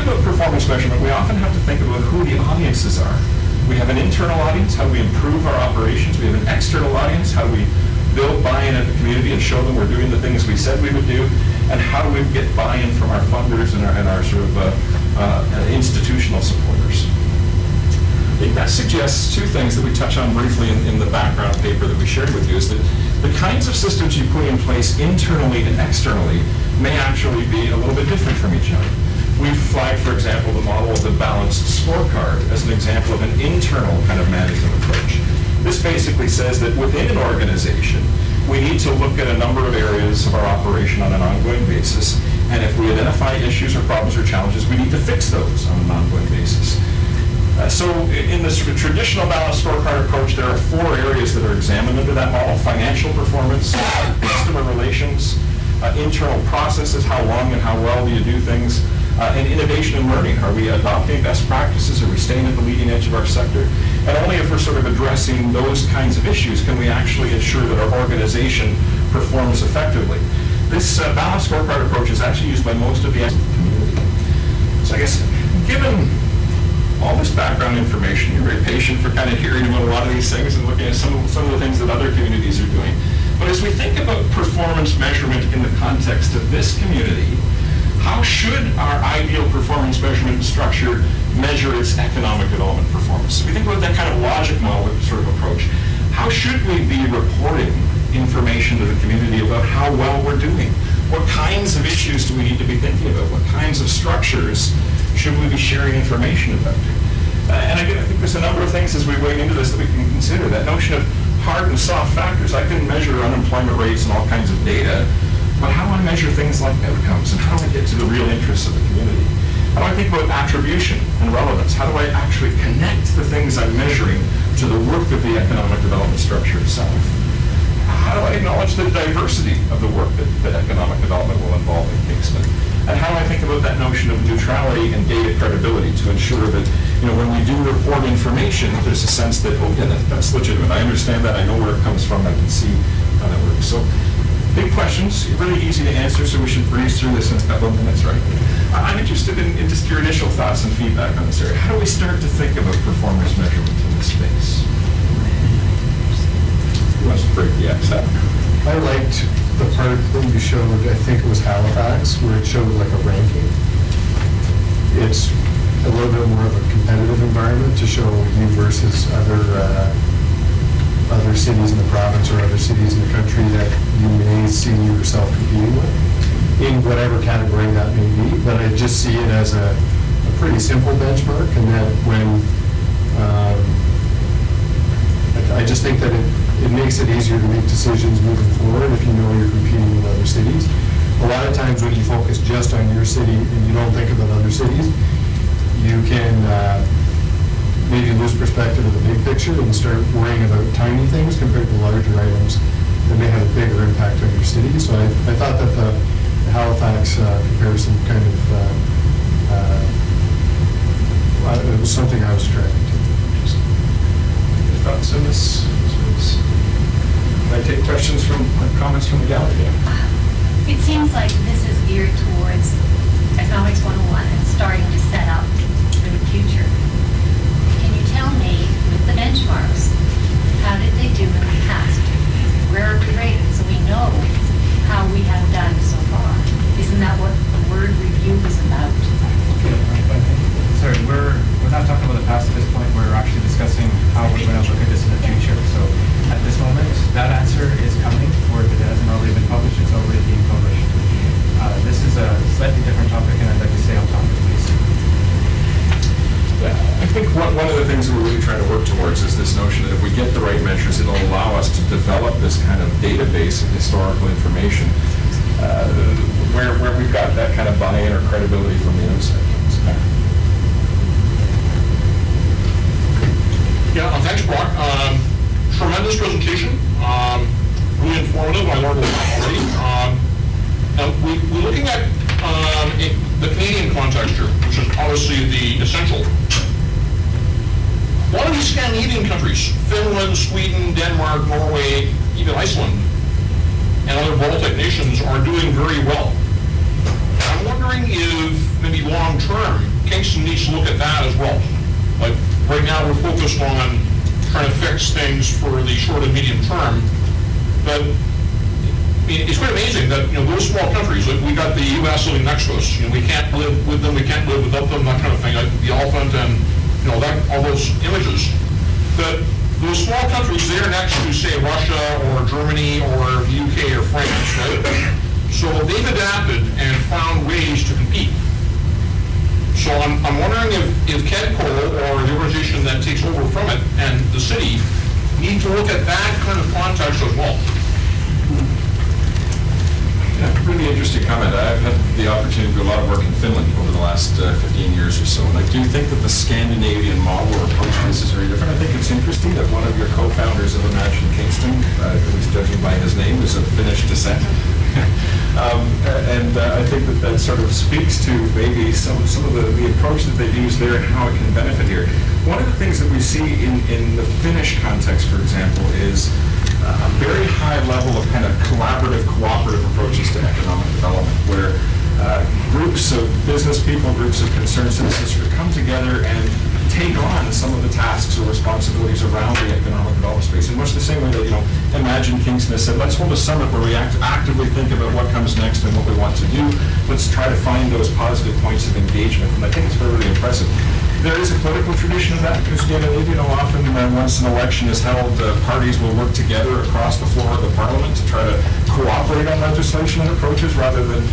about performance measurement, we often have to think about who the audiences are. We have an internal audience, how do we improve our operations? We have an external audience, how do we build buy-in at the community and show them we're doing the things we said we would do? And how do we get buy-in from our funders and our sort of institutional supporters? I think that suggests two things that we touch on briefly in the background paper that we shared with you, is that the kinds of systems you put in place internally and externally may actually be a little bit different from each other. We've flagged, for example, the model of the balanced scorecard as an example of an internal kind of management approach. This basically says that within an organization, we need to look at a number of areas of our operation on an ongoing basis, and if we identify issues or problems or challenges, we need to fix those on an ongoing basis. So in the sort of traditional balanced scorecard approach, there are 4 areas that are examined under that model: financial performance, customer relations, internal processes, how long and how well do you do things, and innovation and learning. Are we adopting best practices? Are we staying at the leading edge of our sector? And only if we're sort of addressing those kinds of issues can we actually ensure that our organization performs effectively. This balanced scorecard approach is actually used by most of the community. So I guess, given all this background information, you're very patient for kind of hearing about a lot of these things and looking at some of the things that other communities are doing. But as we think about performance measurement in the context of this community, how should our ideal performance measurement structure measure its economic development performance? So we think about that kind of logic model sort of approach. How should we be reporting information to the community about how well we're doing? What kinds of issues do we need to be thinking about? What kinds of structures should we be sharing information about? And again, I think there's a number of things as we wade into this that we can consider. That notion of hard and soft factors. I can measure unemployment rates and all kinds of data, but how do I measure things like outcomes, and how do I get to the real interests of the community? How do I think about attribution and relevance? How do I actually connect the things I'm measuring to the work of the economic development structure itself? How do I acknowledge the diversity of the work that economic development will involve in Kingston? And how do I think about that notion of neutrality and data credibility to ensure that, when we do report information, there's a sense that, oh yeah, that's legitimate. I understand that. I know where it comes from. I can see how that works. So, big questions, really easy to answer, so we should breeze through this in a couple of minutes, right? I'm interested in just your initial thoughts and feedback on this area. How do we start to think about performance measurement in this space? Who wants to break the X out? I liked the part that you showed, I think it was Halifax, where it showed like a ranking. It's a little bit more of a competitive environment to show you versus other cities in the province or other cities in the country that you may see yourself competing with, in whatever category that may be. But I just see it as a pretty simple benchmark, and that when I just think that it makes it easier to make decisions moving forward if you know you're competing with other cities. A lot of times when you focus just on your city and you don't think about other cities, you can maybe lose perspective of the big picture and start worrying about tiny things compared to larger items that may have a bigger impact on your city. So I thought that the Halifax comparison kind of, it was something I was attracted to. Thoughts on this? Can I take questions comments from the gallery? It seems like this is geared towards Economics 101 and starting to set up for the future. Can you tell me, with the benchmarks, how did they do in the past? Where are we rated so we know how we have done so far? Isn't that what the word review is about? Sorry, we're not talking about the past at this point. We're actually discussing how we're going to look at this in the future. So at this moment, that answer is coming, or if it hasn't already been published, it's already being published. This is a slightly different topic, and I'd like to stay on topic, please. Yeah, I think one of the things that we're really trying to work towards is this notion that if we get the right measures, it'll allow us to develop this kind of database of historical information where we've got that kind of buy-in or credibility from the outside. Yeah, thanks, Brock. Tremendous presentation. Really informative. I learned a lot already. We're looking at the Canadian context here, which is obviously the essential. A lot of these Scandinavian countries, Finland, Sweden, Denmark, Norway, even Iceland, and other Baltic nations are doing very well. I'm wondering if maybe long-term, Kingston needs to look at that as well. Like, right now, we're focused on trying to fix things for the short and medium term, but I mean, it's quite amazing that, those small countries, like we got the U.S. living next to us, we can't live with them, we can't live without them, that kind of thing, like the elephant and, all those images. But those small countries, they're next to, say, Russia or Germany or the UK or France, right? So they've adapted and found ways to compete. So I'm wondering if KEDCO or the organization that takes over from it and the city need to look at that kind of context as well. Yeah, really interesting comment. I've had the opportunity to do a lot of work in Finland over the last 15 years or so, and I do think that the Scandinavian model or approach to this is very different. I think it's interesting that one of your co-founders of Imagine Kingston, at least judging by his name, is of Finnish descent. I think that sort of speaks to maybe some of the approach that they've used there and how it can benefit here. One of the things that we see in the Finnish context, for example, is a very high level of kind of collaborative, cooperative approaches to economic development, where groups of business people, groups of concerned citizens sort of come together and take on some of the tasks or responsibilities around the economic development space. In much the same way that, Imagine Kingston has said, let's hold a summit where we actively think about what comes next and what we want to do. Let's try to find those positive points of engagement. And I think it's really impressive. There is a political tradition of that in Scandinavia. Often once an election is held, parties will work together across the floor of the parliament to try to cooperate on legislation and approaches rather than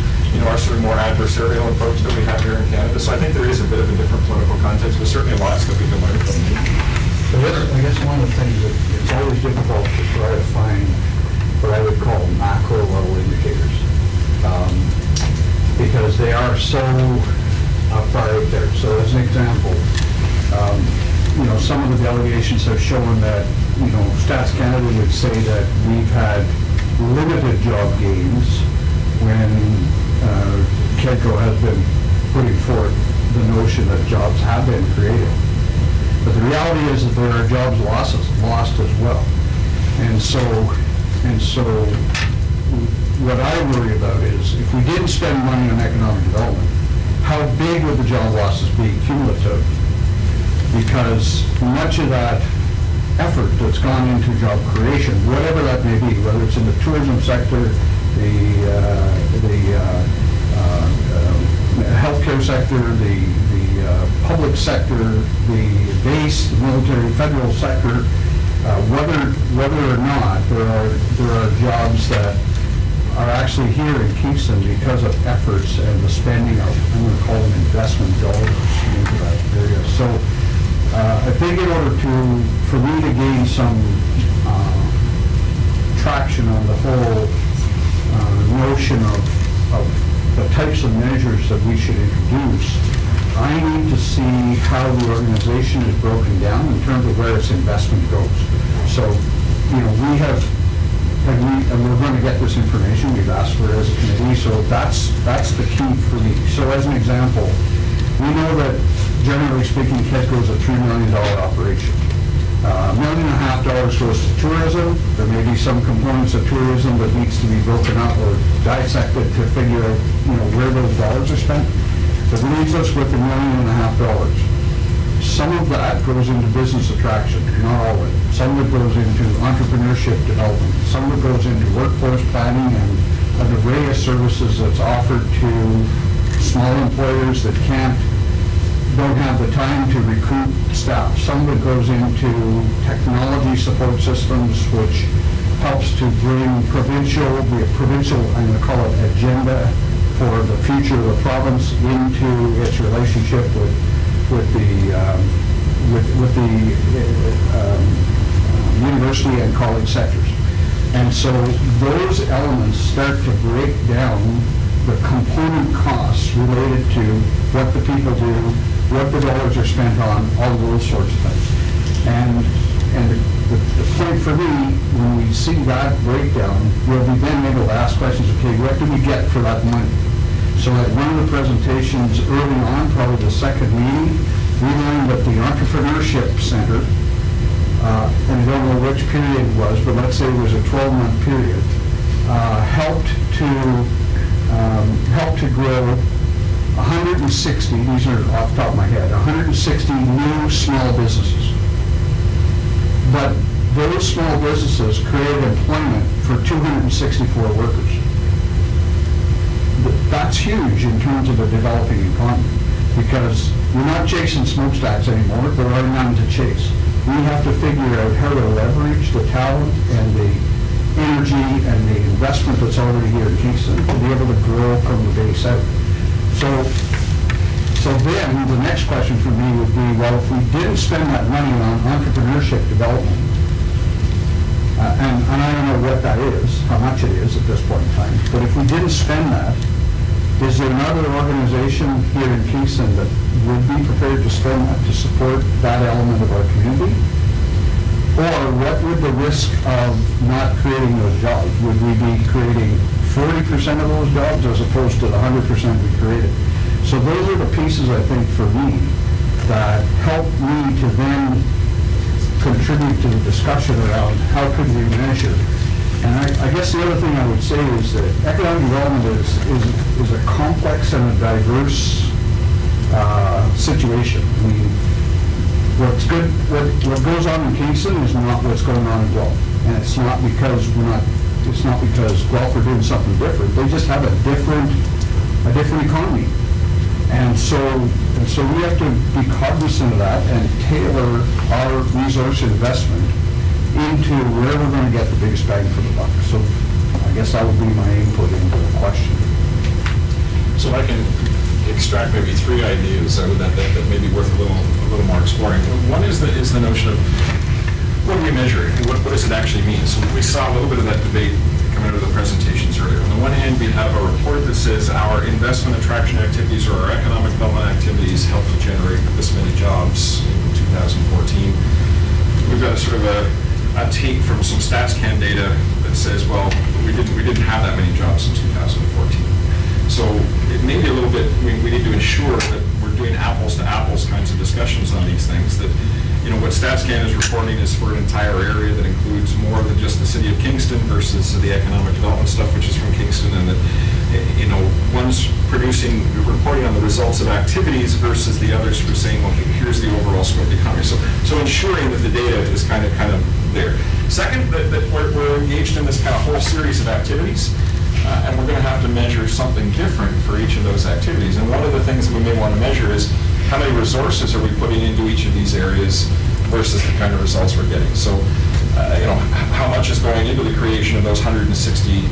our sort of more adversarial approach that we have here in Canada. So I think there is a bit of a different political context, but certainly lots that we can learn from. I guess one of the things that it's always difficult to try to find what I would call macro level indicators, because they are so far out there. So as an example, some of the delegations have shown that, Stats Canada would say that we've had limited job gains when KEDCO has been putting forth the notion that jobs have been created. But the reality is that there are jobs lost as well. And so what I worry about is if we didn't spend money on economic development, how big would the job losses be cumulative? Because much of that effort that's gone into job creation, whatever that may be, whether it's in the tourism sector, the healthcare sector, the public sector, the base, the military, federal sector, whether or not there are jobs that are actually here in Kingston because of efforts and the spending of, I'm going to call them investment dollars into that area. So I think in order for me to gain some traction on the whole notion of the types of measures that we should introduce, I need to see how the organization is broken down in terms of where its investment goes. So, we have, and we're going to get this information, we've asked for it as a committee, so that's the key for me. So as an example, we know that generally speaking, KEDCO is a $3 million operation. $1.5 million goes to tourism. There may be some components of tourism that needs to be broken up or dissected to figure out, where those dollars are spent. That leaves us with $1.5 million. Some of that goes into business attraction, not all of it. Some of it goes into entrepreneurship development. Some of it goes into workforce planning and an array of services that's offered to small employers that don't have the time to recruit staff. Some of it goes into technology support systems, which helps to bring the provincial, I'm going to call it agenda for the future of the province into its relationship with the university and college sectors. And so those elements start to break down the component costs related to what the people do, what the dollars are spent on, all those sorts of things. And the point for me, when we see that breakdown, we'll be then able to ask questions, okay, what do we get for that money? So at one of the presentations early on, probably the second meeting, we learned that the Entrepreneurship Center, and I don't know which period it was, but let's say it was a 12-month period, helped to grow 160, these are off the top of my head, 160 new small businesses. But those small businesses created employment for 264 workers. That's huge in terms of a developing economy, because we're not chasing smokestacks anymore. There are none to chase. We have to figure out how to leverage the talent and the energy and the investment that's already here in Kingston to be able to grow from the base out. So then the next question for me would be, well, if we didn't spend that money on entrepreneurship development, and I don't know what that is, how much it is at this point in time, but if we didn't spend that, is there another organization here in Kingston that would be prepared to spend that to support that element of our community? Or what would the risk of not creating those jobs? Would we be creating 40% of those jobs as opposed to the 100% we created? So those are the pieces, I think, for me, that help me to then contribute to the discussion around how could we measure. And I guess the other thing I would say is that economic development is a complex and a diverse situation. I mean, what goes on in Kingston is not what's going on in Guelph. And it's not because Guelph are doing something different. They just have a different economy. And so we have to be cognizant of that and tailor our resource investment into where we're going to get the biggest bang for the buck. So I guess that would be my input into the question. So I can extract maybe three ideas out of that may be worth a little more exploring. One is the notion of what do we measure and what does it actually mean? So we saw a little bit of that debate coming out of the presentations earlier. On the one hand, we have a report that says our investment attraction activities or our economic development activities helped to generate this many jobs in 2014. We've got a sort of a take from some StatsCan data that says, well, we didn't have that many jobs in 2014. So it may be a little bit, we need to ensure that we're doing apples to apples kinds of discussions on these things, that what StatsCan is reporting is for an entire area that includes more than just the city of Kingston versus the economic development stuff, which is from Kingston, and that, one's reporting on the results of activities versus the others who are saying, well, here's the overall scope of the economy. So ensuring that the data is kind of there. Second, that we're engaged in this kind of whole series of activities, and we're going to have to measure something different for each of those activities. And one of the things that we may want to measure is how many resources are we putting into each of these areas versus the kind of results we're getting. So, how much is going into the creation of those 160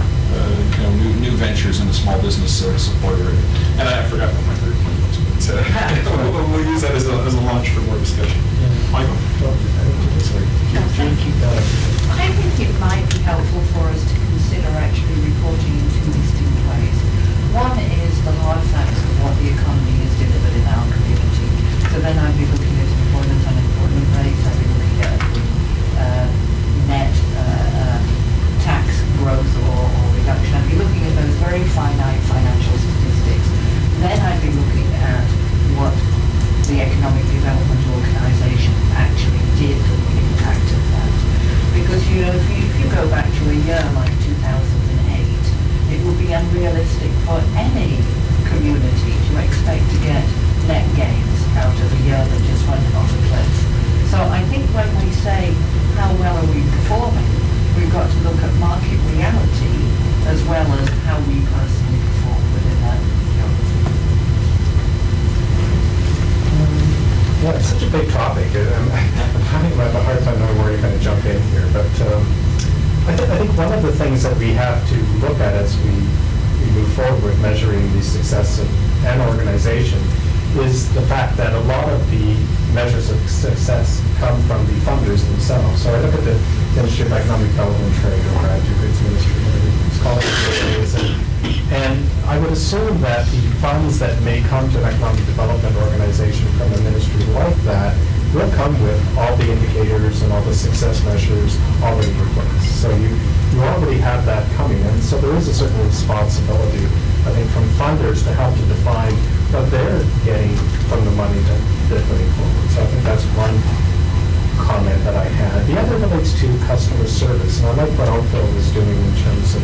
new ventures in the small business support area. And I forgot what my third point was, but we'll use that as a launch for more discussion. Michael? Thank you. I think it might be helpful for us to consider actually reporting in two distinct ways. One is the hard facts of what the economy has delivered in our community. So then I'd be looking at employment, unemployment rates, I'd be looking at net tax growth or reduction. I'd be looking at those very finite financial statistics. Then I'd be looking at what the Economic Development Organization actually did and the impact of that. Because, if you go back to a year like 2008, it would be unrealistic for any community to expect to get net gains out of a year that just went off a cliff. So I think when we say how well are we performing, we've got to look at market reality as well as how we personally perform within that geography. Yeah, it's such a big topic. I'm having a hard time knowing where you're going to jump in here, but I think one of the things that we have to look at as we move forward with measuring the success of an organization is the fact that a lot of the measures of success come from the funders themselves. So I look at the Ministry of Economic Development, Trade, or Graduate Goods Ministry, whatever it's called these days, and I would assume that the funds that may come to an economic development organization from a ministry like that will come with all the indicators and all the success measures already in place. So you already have that coming, and so there is a certain responsibility, I think, from funders to help to define what they're getting from the money that they're putting forward. So I think that's one comment that I had. The other relates to customer service, and I like what Oakville is doing in terms of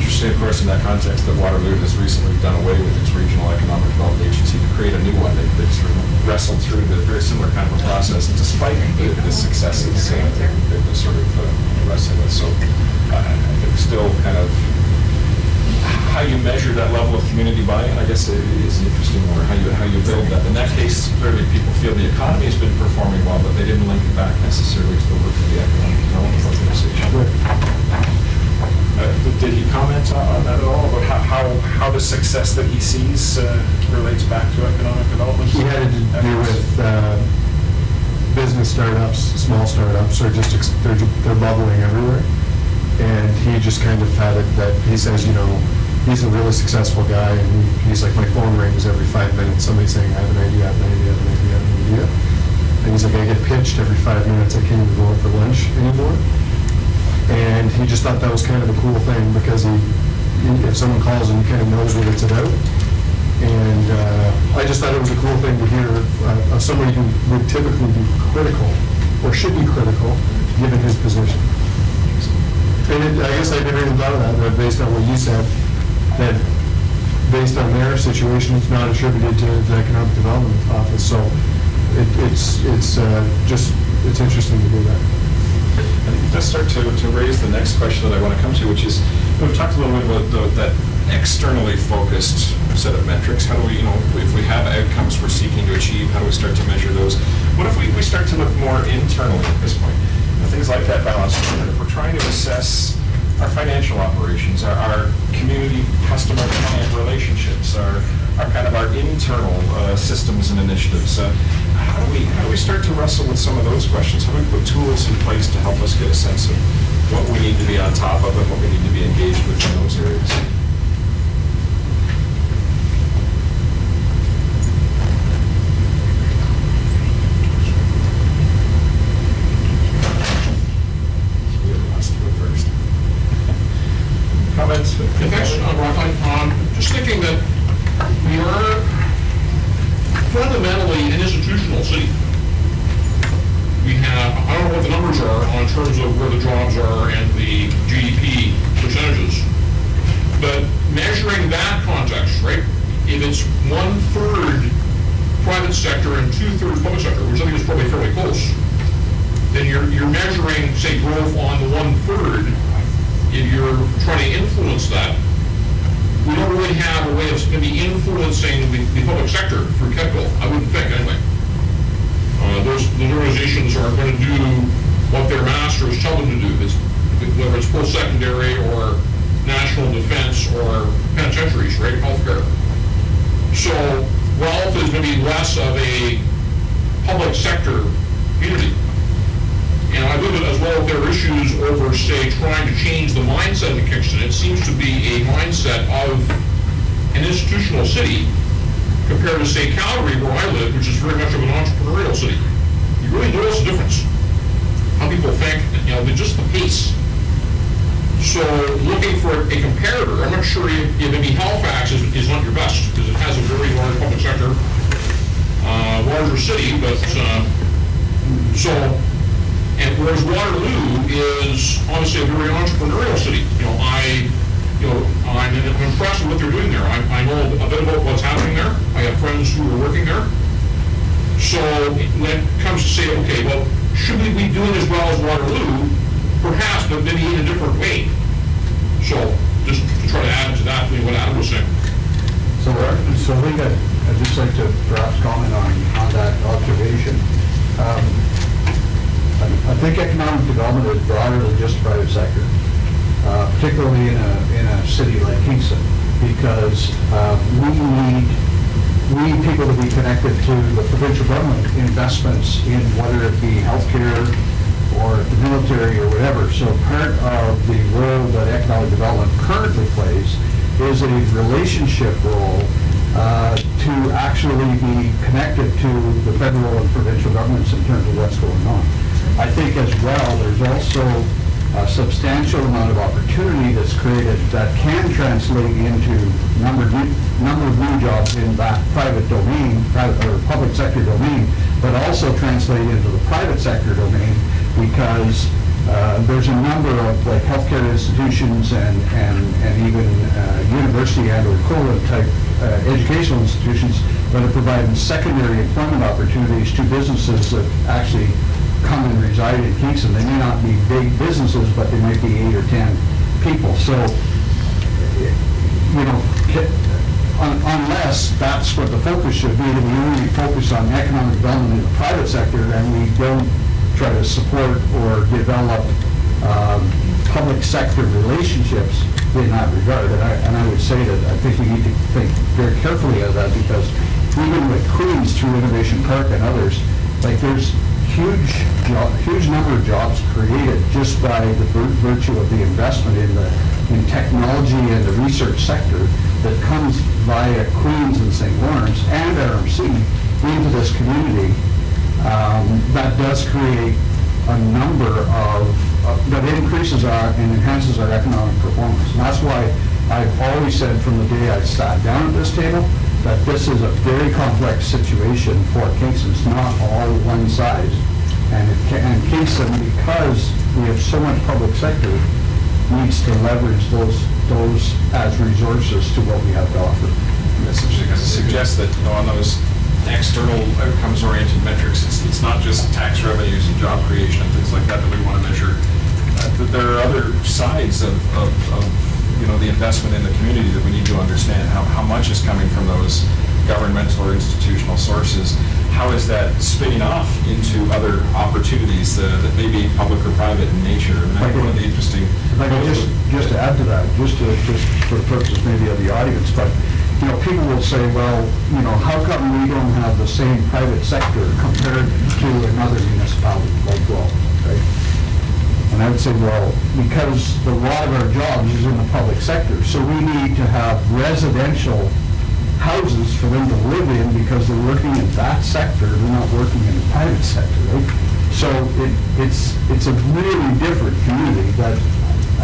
interesting, of course, in that context, that Waterloo has recently done away with its regional economic development agency to create a new one. They sort of wrestled through the very similar kind of a process, and despite the successes they've been sort of wrestling with. So I think still kind of how you measure that level of community buy-in, I guess, is interesting, or how you build that. In that case, clearly people feel the economy has been performing well, but they didn't link it back necessarily to the work of the economic development organization. Did he comment on that at all, about how the success that he sees relates back to economic development? He had to do with business startups, small startups, are just, they're bubbling everywhere. And he just kind of had it that, he says, you know, he's a really successful guy, and he's like, my phone rings every 5 minutes, somebody saying, I have an idea, I have an idea, I have an idea, I have an idea. And he's like, I get pitched every 5 minutes, I can't even go out for lunch anymore. And he just thought that was kind of a cool thing, because if someone calls him, he kind of knows what it's about. And I just thought it was a cool thing to hear of somebody who would typically be critical, or should be critical, given his position. And I guess I never even thought of that, but based on what you said, that based on their situation, it's not attributed to the Economic Development Office. So it's interesting to do that. I think it does start to raise the next question that I want to come to, which is, we've talked a little bit about that externally focused set of metrics. How do we, if we have outcomes we're seeking to achieve, how do we start to measure those? What if we start to look more internally at this point? Things like that balance. If we're trying to assess our financial operations, our community customer client relationships, our kind of our internal systems and initiatives, how do we start to wrestle with some of those questions? How do we put tools in place to help us get a sense of what we need to be on top of and what we need to be engaged with in those areas? Comments? Thanks, Rockland. Just thinking that we are fundamentally an institutional city. We have, I don't know what the numbers are in terms of where the jobs are and the GDP percentages, but measuring that context, right? If it's 1/3 private sector and 2/3 public sector, which I think is probably fairly close, then you're measuring, say, growth on the 1/3. If you're trying to influence that, we don't really have a way of maybe influencing the public sector through KEPCO, I wouldn't think, anyway. Those organizations are going to do what their masters tell them to do, whether it's post-secondary or national defense or penitentiaries, right, healthcare. So wealth is going to be less of a public sector community. And I look at as well if there are issues over, say, trying to change the mindset in Kingston. It seems to be a mindset of an institutional city compared to, say, Calgary, where I live, which is very much of an entrepreneurial city. You really notice the difference. How people think, just the pace. So looking for a comparator, I'm not sure if maybe Halifax is not your best, because it has a very large public sector, larger city, but and whereas Waterloo is obviously a very entrepreneurial city. I'm impressed with what they're doing there. I know a bit about what's happening there. I have friends who are working there. So when it comes to say, okay, well, should we be doing as well as Waterloo? Perhaps, but maybe in a different way. So just to try to add to that, what Adam was saying. So Lee, I'd just like to perhaps comment on that observation. I think economic development is broader than just private sector, particularly in a city like Kingston, because we need people to be connected to the provincial government investments in whether it be healthcare or the military or whatever. So part of the role that economic development currently plays is a relationship role to actually be connected to the federal and provincial governments in terms of what's going on. I think as well, there's also a substantial amount of opportunity that's created that can translate into number of new jobs in that private domain, or public sector domain, but also translate into the private sector domain, because There's a number of like healthcare institutions and even university and or equivalent type educational institutions that are providing secondary employment opportunities to businesses that actually come and reside in Kingston. They may not be big businesses, but they might be 8 or 10 people. So, you know, unless that's what the focus should be, that we only focus on economic development in the private sector and we don't try to support or develop public sector relationships in that regard. And I would say that I think we need to think very carefully of that, because even with Queens through Innovation Park and others, like there's huge number of jobs created just by the virtue of the investment in technology and the research sector that comes via Queens and St. Lawrence and RMC into this community. That does create a number that increases and enhances our economic performance. And that's why I've always said from the day I sat down at this table that this is a very complex situation for Kingston. It's not all one size. And Kingston, because we have so much public sector, needs to leverage those as resources to what we have to offer. That's interesting, because it suggests that, you know, on those external outcomes-oriented metrics, it's not just tax revenues and job creation and things like that we want to measure. That there are other sides of you know, the investment in the community that we need to understand. How much is coming from those governmental or institutional sources? How is that spinning off into other opportunities that may be public or private in nature? And that's one of the interesting. If I could just to add to that, just for the purposes maybe of the audience, but you know, people will say, well, you know, how come we don't have the same private sector compared to another municipality like Guelph, right? And I would say, well, because a lot of our jobs is in the public sector, so we need to have residential houses for them to live in because they're working in that sector, they're not working in the private sector, right? So it's a really different community that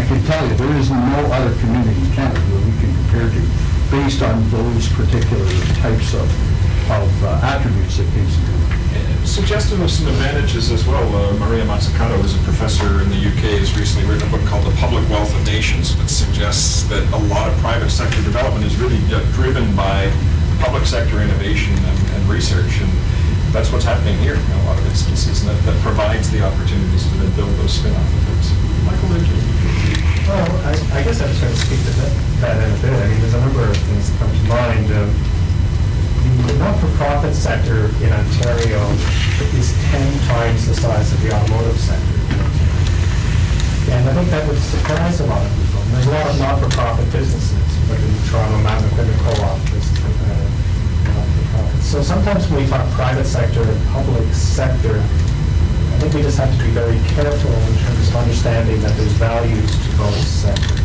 I can tell you, there is no other community in Canada that we can compare to based on those particular types of attributes that Kingston has. Suggestive of some advantages as well. Maria Mazzucato, who's a professor in the UK, has recently written a book called The Public Wealth of Nations, which suggests that a lot of private sector development is really driven by public sector innovation and research, and that's what's happening here in a lot of instances, and that provides the opportunities to then build those spin-off effects. Michael, well, I guess I was trying to speak to that in a bit. I mean, there's a number of things that come to mind. The not-for-profit sector in Ontario is 10 times the size of the automotive sector in Ontario. And I think that would surprise a lot of people. And there's a lot of not-for-profit businesses, like in Toronto Mountain Equipment Co-op, not-for-profit. So sometimes when we talk private sector and public sector, I think we just have to be very careful in terms of understanding that there's values to both sectors.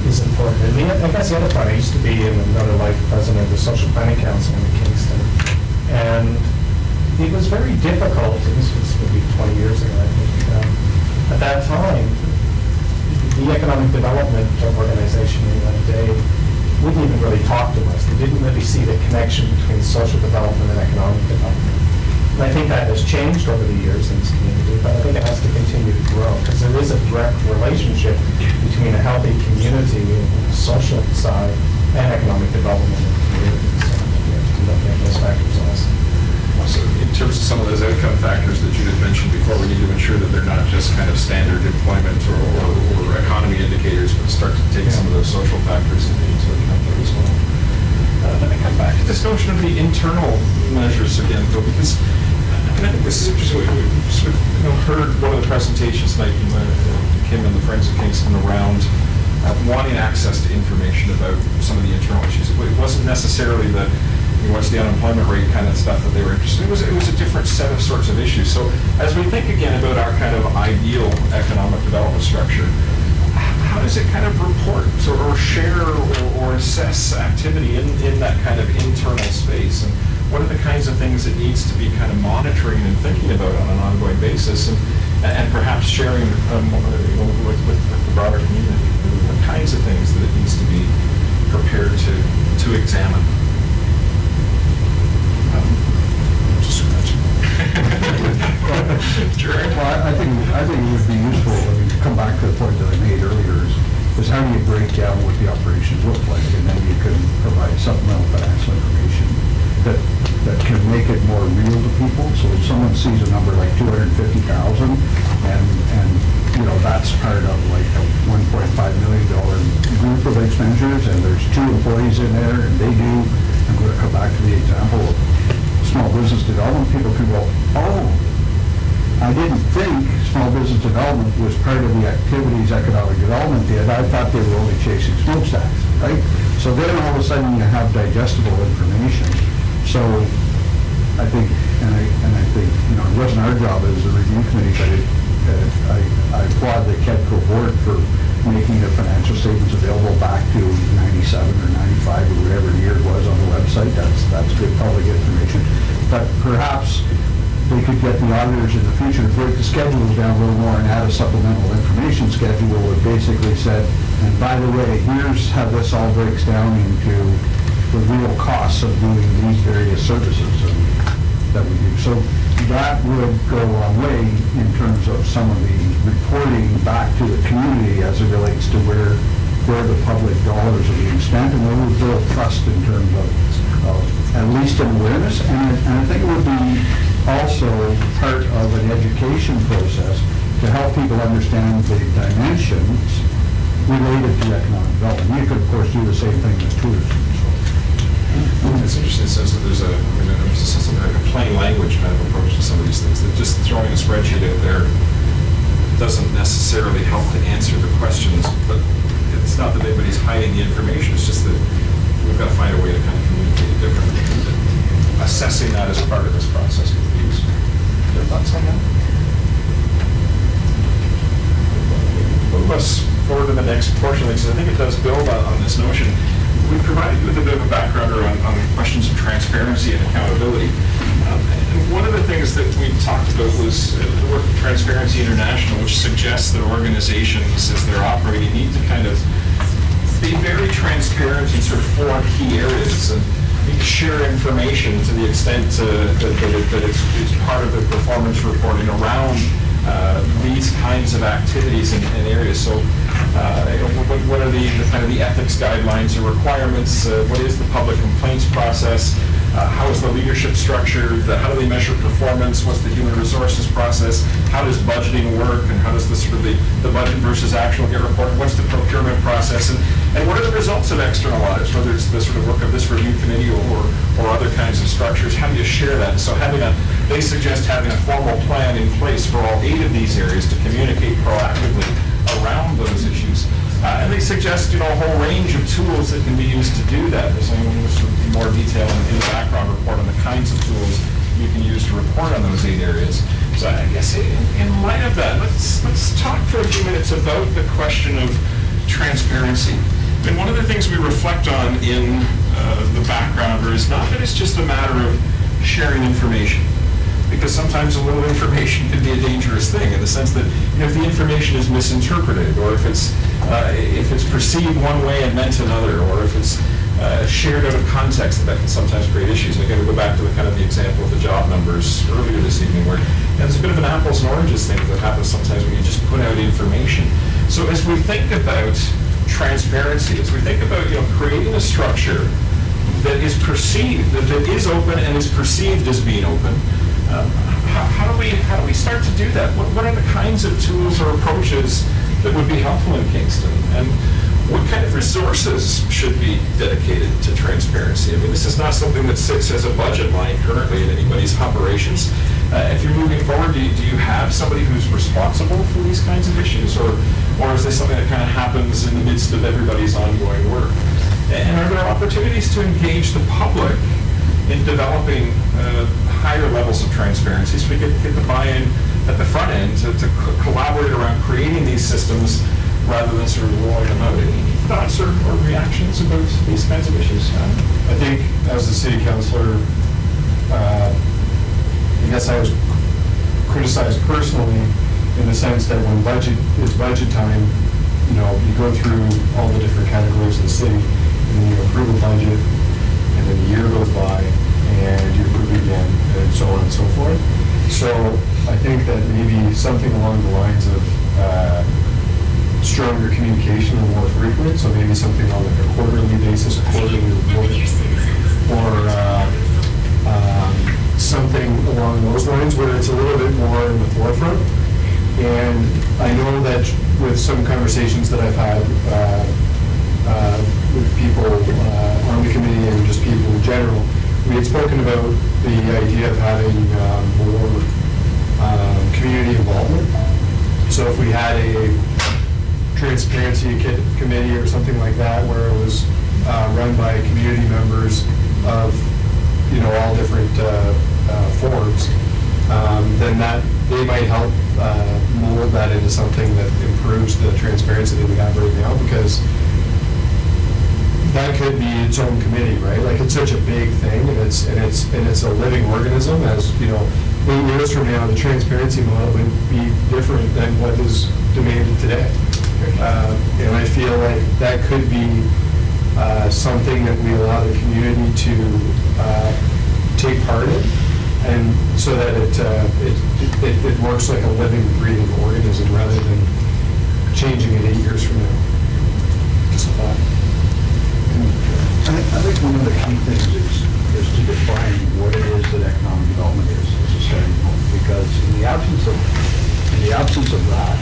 Is important. And I guess the other part, I used to be in another life president of the Social Planning Council in Kingston, and it was very difficult, and this was maybe 20 years ago, I think, at that time, the economic development organization in that day wouldn't even really talk to us. They didn't really see the connection between social development and economic development. And I think that has changed over the years in this community, but I think it has to continue to grow, because there is a direct relationship between a healthy community and the social side and economic development in the community. So we have to look at those factors also. So in terms of some of those outcome factors that you had mentioned before, we need to ensure that they're not just kind of standard employment or economy indicators, but start to take some of those social factors into account there as well. Let me come back to this notion of the internal measures again, though, because I think this is interesting. We sort of heard one of the presentations tonight from Kim and the Friends of Kingston around wanting access to information about some of the internal issues. It wasn't necessarily the what's the unemployment rate kind of stuff that they were interested in. It was a different set of sorts of issues. So as we think again about our kind of ideal economic development structure, how does it kind of report or share or assess activity in that kind of internal space? And what are the kinds of things it needs to be kind of monitoring and thinking about on an ongoing basis, and perhaps sharing with the broader community? What kinds of things that it needs to be prepared to examine? Well, I think supplemental financial information that can make it more real to people. So if someone sees a number like 250,000 and that's part of like a $1.5 million group of expenditures, and there's 2 employees in there, and they do, I'm going to come back to the example of small business development, people can go, oh, I didn't think small business development was part of the activities economic development did. I thought they were only chasing smokestacks, right? So then all of a sudden you have digestible information. So I think, and I think, it wasn't our job as a review committee, but I applaud the KEDCO board for making the financial statements available back to 97 or 95 or whatever year it was on the website. That's good public information. But perhaps they could get the auditors in the future to break the schedules down a little more and add a supplemental information schedule that basically said, and by the way, here's how this all breaks down into the real costs of doing these various services that we do. So that would go a long way in terms of some of the reporting back to the community as it relates to where the public dollars are being spent, and where we build trust in terms of at least an awareness. And I think it would be also part of an education process to help people understand the dimensions related to economic development. You could, of course, do the same thing with tourism. It's interesting, since that there's a plain language kind of approach to some of these things, that just throwing a spreadsheet out there doesn't necessarily help to answer the questions, but it's not that anybody's hiding the information, it's just that we've got to find a way to kind of communicate it differently. Assessing that as part of this process could be useful. Your thoughts on that? Move us forward to the next portion, because I think it does build on this notion. We provided you with a bit of a background on questions of transparency and accountability. And one of the things that we talked about was the work of Transparency International, which suggests that organizations, as they're operating, need to kind of be very transparent in sort of 4 key areas, and need to share information to the extent that it's part of the performance reporting around these kinds of activities and areas. So what are the kind of the ethics guidelines or requirements? What is the public complaints process? How is the leadership structured? How do they measure performance? What's the human resources process? How does budgeting work? And how does the sort of the budget versus actual get reported? What's the procurement process? And what are the results of external audits, whether it's the sort of work of this review committee or other kinds of structures? How do you share that? So they suggest having a formal plan in place for all 8 of these areas to communicate proactively around those issues. And they suggest, a whole range of tools that can be used to do that. There's more detail in the background report on the kinds of tools you can use to report on those 8 areas. So I guess in light of that, let's talk for a few minutes about the question of transparency. And one of the things we reflect on in the backgrounder is not that it's just a matter of sharing information, because sometimes a little information can be a dangerous thing, in the sense that if the information is misinterpreted, or if it's perceived one way and meant another, or if it's shared out of context, that can sometimes create issues. And again, we go back to the example of the job numbers earlier this evening, where there's a bit of an apples and oranges thing that happens sometimes when you just put out information. So as we think about transparency, as we think about creating a structure that is perceived, that is open and is perceived as being open, how do we start to do that? What are the kinds of tools or approaches that would be helpful in Kingston? And what kind of resources should be dedicated to transparency? I mean, this is not something that sits as a budget line currently in anybody's operations. If you're moving forward, do you have somebody who's responsible for these kinds of issues? Or is this something that kind of happens in the midst of everybody's ongoing work? And are there opportunities to engage the public in developing higher levels of transparency, so we get the buy-in at the front end to collaborate around creating these systems rather than sort of rolling them out? Any thoughts or reactions about these kinds of issues? I think as a city councillor, I guess I was criticized personally in the sense that when it's budget time, you go through all the different categories of the city, and then you approve a budget, and then a year goes by, and you approve it again, and so on and so forth. So I think that maybe something along the lines of stronger communication and more frequent, so maybe something on like a quarterly basis, a quarterly report, or something along those lines where it's a little bit more in the forefront. And I know that with some conversations that I've had with people on the committee and just people in general, we had spoken about the idea of having more community involvement. So if we had a transparency committee or something like that, where it was run by community members of, all different forms, then that they might help mold that into something that improves the transparency that we have right now, because that could be its own committee, right? Like, it's such a big thing, and it's a living organism. As 8 years from now, the transparency model would be different than what is demanded today. And I feel like that could be something that we allow the community to take part in, and so that it works like a living, breathing organism rather than changing it 8 years from now. Just a thought. I think one of the key things is to define what it is that economic development is as a starting point, because in the absence of that,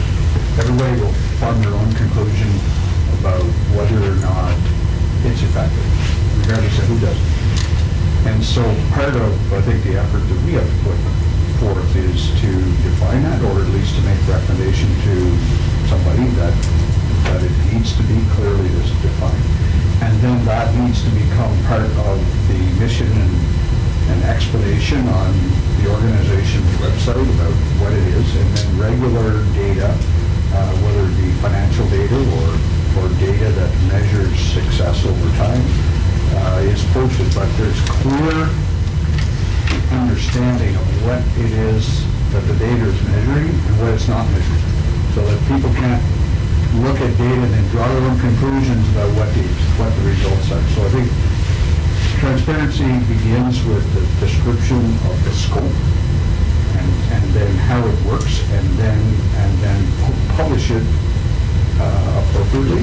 everybody will form their own conclusion about whether or not it's effective, regardless of who does it. And so part of, I think, the effort that we have to put forth is to define that, or at least to make recommendation to somebody that it needs to be clearly defined. And then that needs to become part of the mission and explanation on the organization's website about what it is, and then regular data, whether it be financial data or data that measures success over time, is posted. But there's clear understanding of what it is that the data is measuring and what it's not measuring, so that people can't look at data and then draw their own conclusions about what the results are. So I think transparency begins with the description of the scope and then how it works, and then publish it appropriately.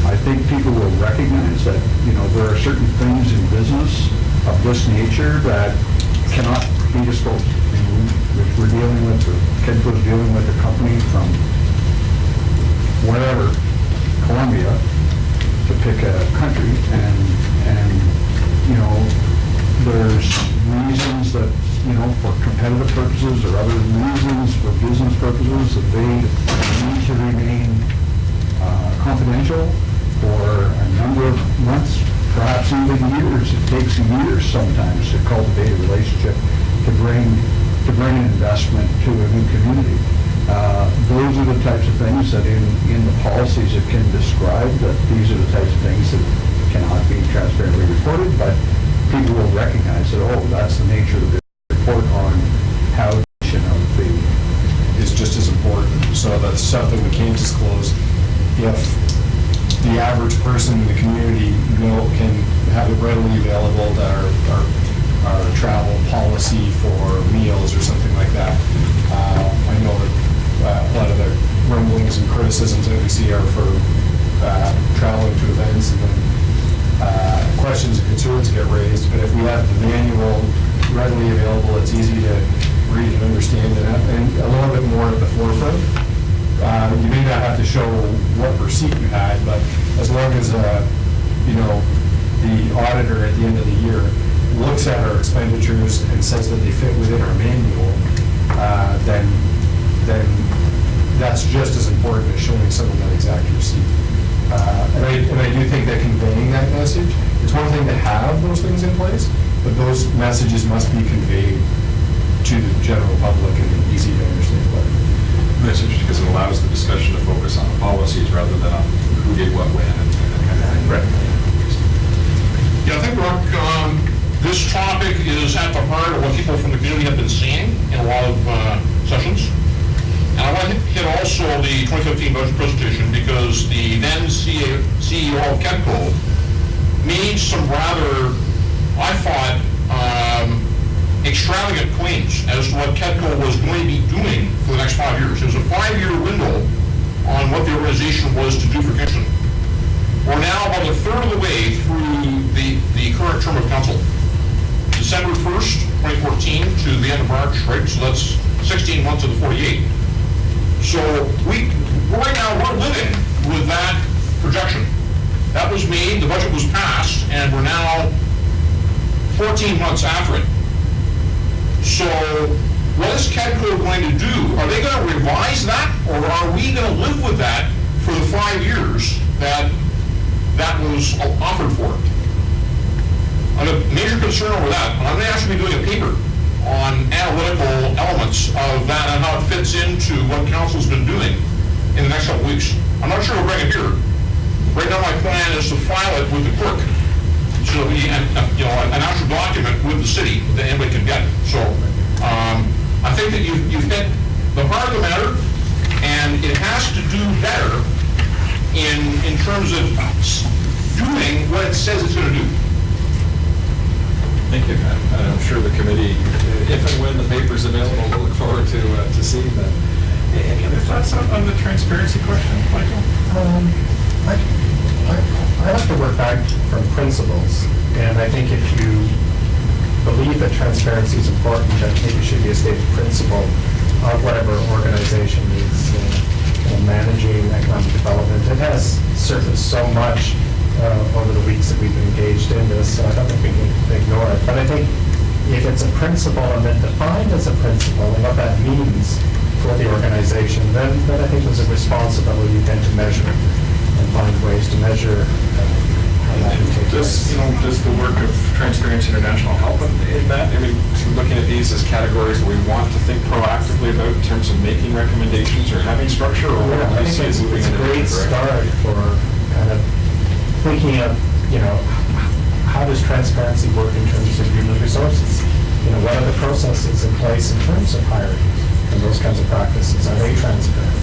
I think people will recognize that there are certain things in business of this nature that cannot be disclosed. Which we're dealing with, or KEDCO's dealing with a company from wherever, Colombia, to pick a country, and there's reasons that, for competitive purposes or other reasons for business purposes, that they need to remain confidential for a number of months, perhaps even years. It takes years sometimes to cultivate a relationship, to bring an investment to a new community. Those are the types of things that in the policies it can describe that these are the types of things that cannot be transparently reported, but people will recognize that, that's the nature of the report on how the is just as important. So that's stuff that we can't disclose. If the average person in the community can have it readily available, that our travel policy for meals or something like that. I know that a lot of the rumblings and criticisms that we see are for traveling to events, and then questions and concerns get raised. But if we have the manual readily available, it's easy to read and understand, and a little bit more at the forefront. You may not have to show what receipt you had, but as long as the auditor at the end of the year looks at our expenditures and says that they fit within our manual, then that's just as important as showing someone that exact receipt. And I do think that conveying that message, it's one thing to have those things in place, but those messages must be conveyed to the general public in an easy to understand way. That's interesting, because it allows the discussion to focus on the policies rather than on who did what when and that kind of thing. Right. Yeah, I think, Rock, this topic is at the heart of what people from the community have been saying in a lot of sessions. And I want to hit also the 2015 budget presentation, because the then CEO of KEDCO made some rather, I thought, extravagant claims as to what KEDCO was going to be doing for the next 5 years. It was a 5-year window on what the organization was to do for Kingston. We're now about a third of the way through the current term of council. December 1st, 2014 to the end of March, right? So that's 16 months of the 48. So right now we're living with that projection. That was made, the budget was passed, and we're now 14 months after it. So what is KEDCO going to do? Are they going to revise that, or are we going to live with that for the 5 years that was offered for it? I have a major concern over that, and I'm going to actually be doing a paper on analytical elements of that and how it fits into what council's been doing in the next couple weeks. I'm not sure we'll bring it here. Right now, my plan is to file it with the clerk, so it'll be an actual document with the city that anybody can get. So I think that you've hit the heart of the matter, and it has to do better in terms of doing what it says it's going to do. Thank you. And I'm sure the committee, if and when the paper's available, will look forward to seeing that. Any other thoughts on the transparency question, Michael? I like to work back from principles, and I think if you believe that transparency is important, that maybe should be a stated principle of whatever organization is managing economic development. It has surfaced so much over the weeks that we've been engaged in this, so I don't think we can ignore it. But I think if it's a principle and then defined as a principle and what that means for the organization, then I think there's a responsibility then to measure it and find ways to measure how that can take place. Does the work of Transparency International help in that? I mean, looking at these as categories that we want to think proactively about in terms of making recommendations or having structure, or Yeah, I think it's a great start for kind of thinking of, how does transparency work in terms of human resources? What are the processes in place in terms of hiring and those kinds of practices? Are they transparent?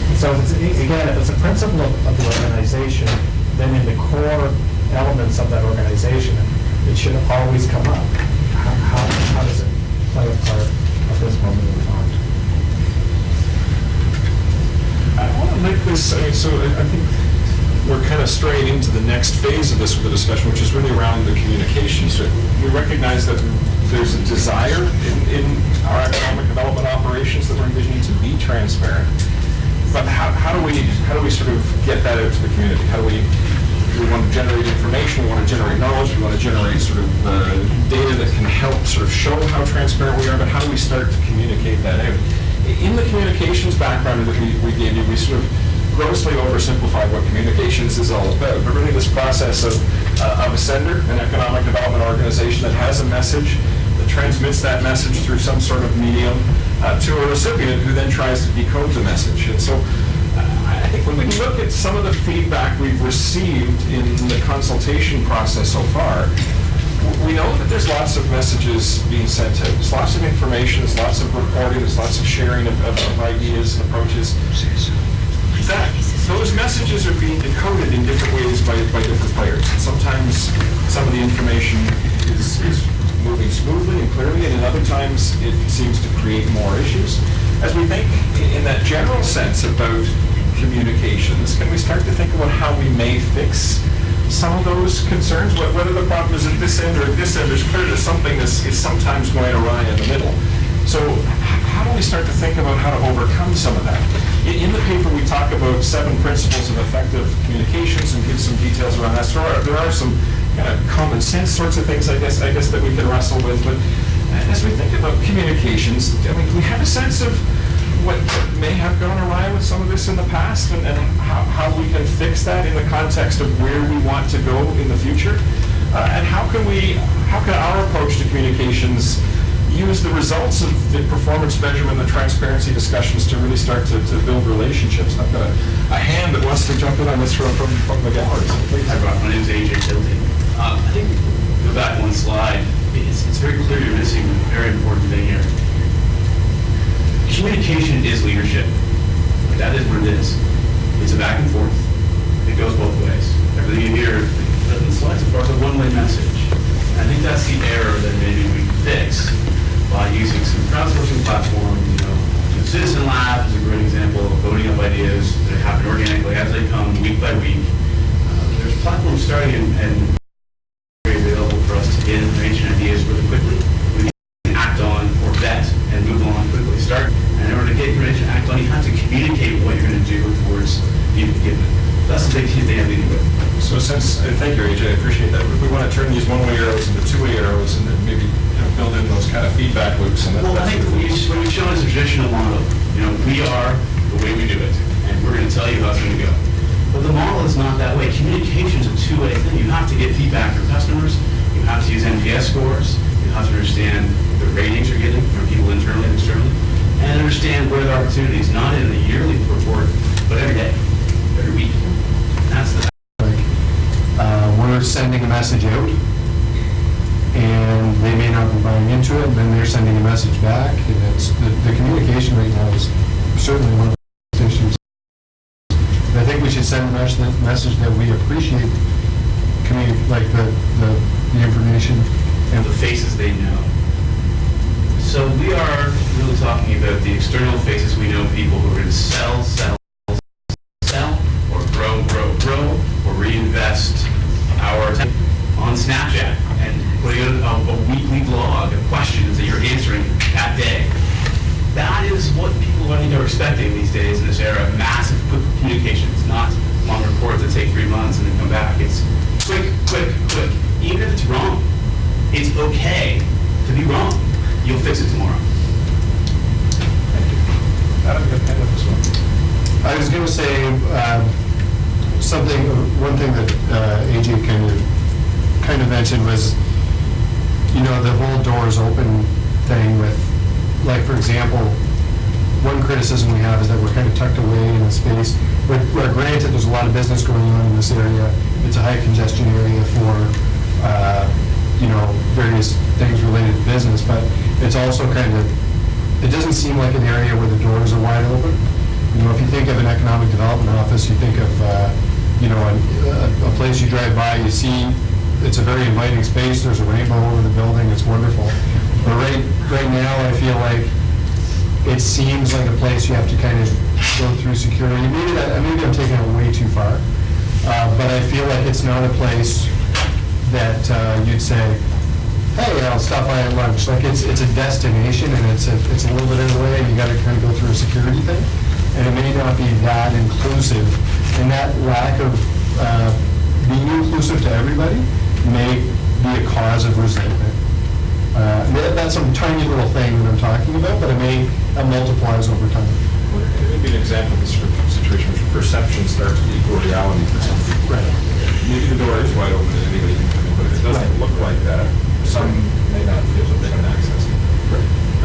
And so, again, if it's a principle of the organization, then in the core elements of that organization, it should always come up. How does it play a part of this moment in time? I want to make this, I think we're kind of straying into the next phase of this with the discussion, which is really around the communications. We recognize that there's a desire in our economic development operations that we're envisioning to be transparent. But how do we sort of get that out to the community? How do we want to generate information, we want to generate knowledge, we want to generate sort of data that can help sort of show how transparent we are, but how do we start to communicate that out? In the communications background that we gave you, we sort of grossly oversimplified what communications is all about, but really this process of a sender, an economic development organization that has a message, that transmits that message through some sort of medium to a recipient who then tries to decode the message. And so I think when we look at some of the feedback we've received in the consultation process so far, we know that there's lots of messages being sent out. There's lots of information, there's lots of reporting, there's lots of sharing of ideas and approaches. That those messages are being decoded in different ways by different players. Sometimes some of the information is moving smoothly and clearly, and in other times it seems to create more issues. As we think in that general sense about communications, can we start to think about how we may fix some of those concerns? Whether the problem is at this end or at this end, there's clear that something is sometimes going awry in the middle. So how do we start to think about how to overcome some of that? In the paper, we talk about 7 principles of effective communications and give some details around that. So there are some kind of common sense sorts of things, I guess that we can wrestle with. But as we think about communications, I mean, we have a sense of what may have gone awry with some of this in the past, and how we can fix that in the context of where we want to go in the future, and how can our approach to communications use the results of the performance measurement and the transparency discussions to really start to build relationships. And I've got a hand that wants to jump in on this from the gallery. So please. Hi, Rob. My name is AJ Tilton. I think, go back one slide, it's very clear you're missing a very important thing here. Communication is leadership. That is what it is. It's a back and forth. It goes both ways. Everything you hear in the slides so far is a one-way message. And I think that's the error that maybe we can fix by using some crowdsourcing platform, Citizen Lab is a great example of voting up ideas that happen organically as they come, week by week. There's platforms starting and very available for us to get information and ideas really quickly. We can act on or vet and move on quickly. And in order to get information and act on, you have to communicate what you're going to do towards the given. That's the big key thing I'm leading with. So thank you, AJ, I appreciate that. If we want to turn these one-way arrows into two-way arrows and then maybe build in those kind of feedback loops. And Well, I think what we've shown is a traditional model. We are the way we do it, and we're going to tell you how it's going to go. But the model is not that way. Communication is a two-way thing. You have to get feedback from customers. You have to use NPS scores. You have to understand the ratings you're getting from people internally and externally, and understand where there are opportunities, not in the yearly report, but every day, every week. That's the we're sending a message out, and they may not be buying into it, and then they're sending a message back, and it's, the communication right now is certainly one of the issues. I think we should send a message that we appreciate the information. and the faces they know. So we are really talking about the external faces. We know people who are going to sell, or grow, or reinvest our time on Snapchat and putting out a weekly blog of questions that you're answering that day. That is what people I think are expecting these days in this era of massive quick communications, not long reports that take 3 months and then come back. It's quick. Even if it's wrong, it's okay to be wrong. You'll fix it tomorrow. Adam, you have a hand up this one. I was going to say one thing that AJ kind of mentioned was, the whole doors open thing with, like, for example, one criticism we have is that we're kind of tucked away in a space where granted, there's a lot of business going on in this area. It's a high congestion area for, various things related to business, but it's also it doesn't seem like an area where the doors are wide open. If you think of an economic development office, you think of, a place you drive by, you see, it's a very inviting space, there's a rainbow over the building, it's wonderful. But right now, I feel like it seems like a place you have to kind of go through security. Maybe I'm taking it way too far, but I feel like it's not a place that you'd say, hey, I'll stop by at lunch. Like it's a destination, and it's a little bit in the way, and you got to kind of go through a security thing, and it may not be that inclusive, and that lack of being inclusive to everybody may be a cause of resentment. That's a tiny little thing that I'm talking about, but it multiplies over time. Well, it would be an example of this sort of situation where perception starts to equal reality for some people. Right. Maybe the door is wide open and anybody can come in, but if it doesn't look like that, some may not feel that they can access it.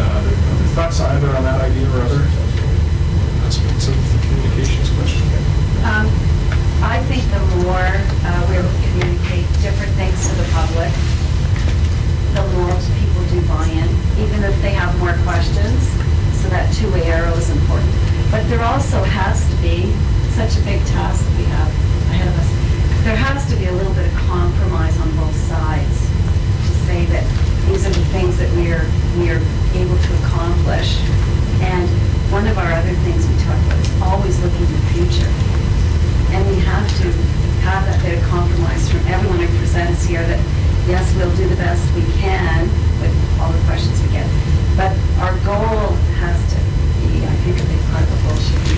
Other thoughts either on that idea or other? That's the communications question. I think the more we communicate different things to the public, the more people do buy in, even if they have more questions. So that two-way arrow is important. But there also has to be such a big task that we have ahead of us. There has to be a little bit of compromise on both sides to say that these are the things that we are able to accomplish. And one of our other things we talk about is always looking to the future. And we have to have that bit of compromise from everyone who presents here that, yes, we'll do the best we can with all the questions we get. But our goal has to be, I think, a big part of the goal should be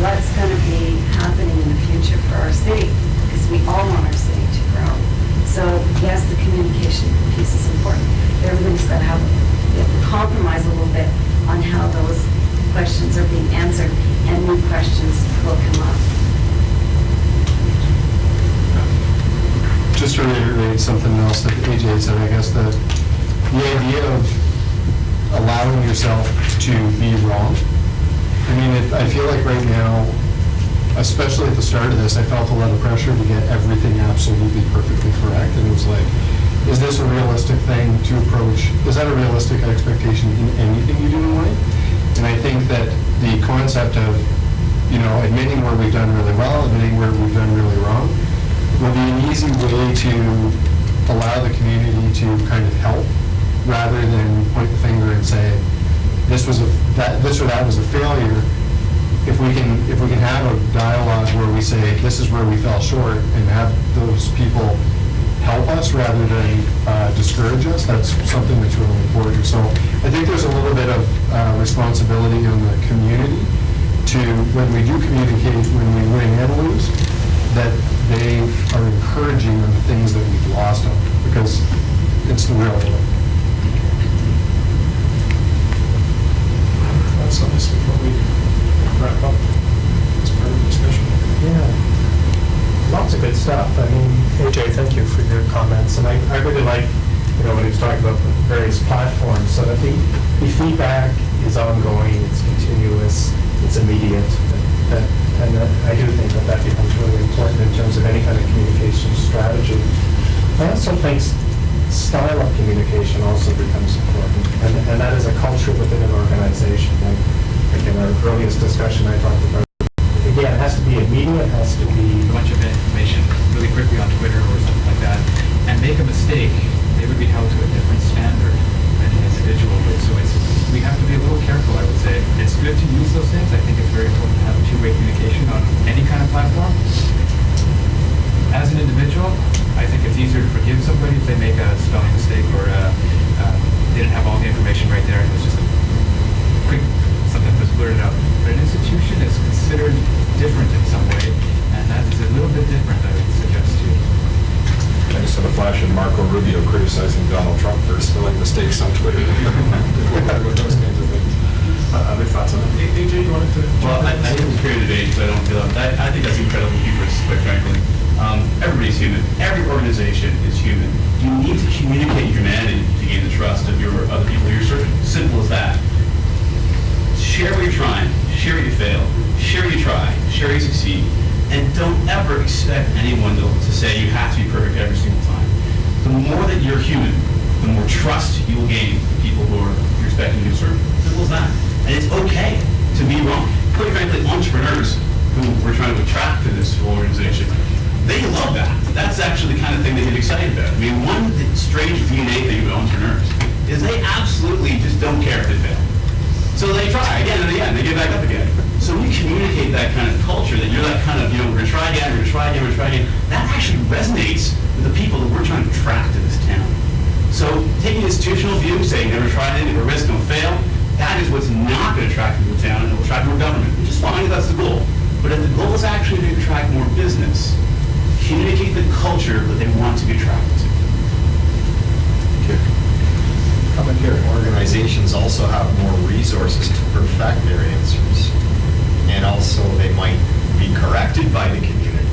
what's going to be happening in the future for our city, because we all want our city to grow. So, yes, the communication piece is important. Everybody's got to have compromise a little bit on how those questions are being answered, and new questions will come up. Just to reiterate something else that AJ said, I guess the idea of allowing yourself to be wrong. I feel like right now, especially at the start of this, I felt a lot of pressure to get everything absolutely perfectly correct. And it was like, is this a realistic thing to approach? Is that a realistic expectation in anything you do in life? And I think that the concept of, admitting where we've done really well, admitting where we've done really wrong, will be an easy way to allow the community to kind of help, rather than point the finger and say, this was this or that was a failure, if we can have a dialogue where we say, this is where we fell short, and have those people help us rather than discourage us, that's something that's really important. So I think there's a little bit of responsibility on the community to, when we do communicate, when we win and lose, that they are encouraging on the things that we've lost on, because it's the real world. That's on this before we wrap up. It's part of the discussion. Yeah, lots of good stuff. I mean, AJ, thank you for your comments, and I really like, when he was talking about the various platforms, so that the feedback is ongoing, it's continuous, it's immediate, and I do think that becomes really important in terms of any kind of communication strategy. I also think style of communication also becomes important, and that is a culture within an organization. And again, our earliest discussion, I talked about, again, it has to be immediate, it has to be A bunch of information really quickly on Twitter or something like that, and make a mistake, they would be held to a different standard than an individual would. So we have to be a little careful, I would say. It's good to use those things. I think it's very important to have two-way communication on any kind of platform. As an individual, I think it's easier to forgive somebody if they make a spelling mistake or they didn't have all the information right there. It was just a quick something that was blurted out. But an institution is considered different in some way, and that is a little bit different, I would suggest to you. I just had a flash of Marco Rubio criticizing Donald Trump for spelling mistakes on Twitter. Those kinds of things. Other thoughts on that? AJ, you wanted to? Well, I didn't create a debate, so I don't feel I think that's incredibly hubris, quite frankly. Everybody's human. Every organization is human. You need to communicate humanity to gain the trust of your other people you're serving. Simple as that. Share where you're trying. Share where you fail. Share where you try. Share where you succeed. And don't ever expect anyone to say you have to be perfect every single time. The more that you're human, the more trust you will gain from people who are you're expecting you to serve. Simple as that. And it's okay to be wrong. Quite frankly, entrepreneurs who we're trying to attract to this organization, they love that. That's actually the kind of thing they get excited about. I mean, one strange DNA thing about entrepreneurs is they absolutely just don't care if they fail. So they try again and again, they get back up again. So when you communicate that kind of culture, that you're that kind of, we're going to try again, we're going to try again, we're going to try again, that actually resonates with the people that we're trying to attract to this town. So taking an institutional view, saying never try anything, or risk, don't fail, that is what's not going to attract people to town, and it will attract more government, which is fine if that's the goal. But if the goal is actually to attract more business, communicate the culture that they want to be attracted to. Comment here. Organizations also have more resources to perfect their answers. And also they might be corrected by the community.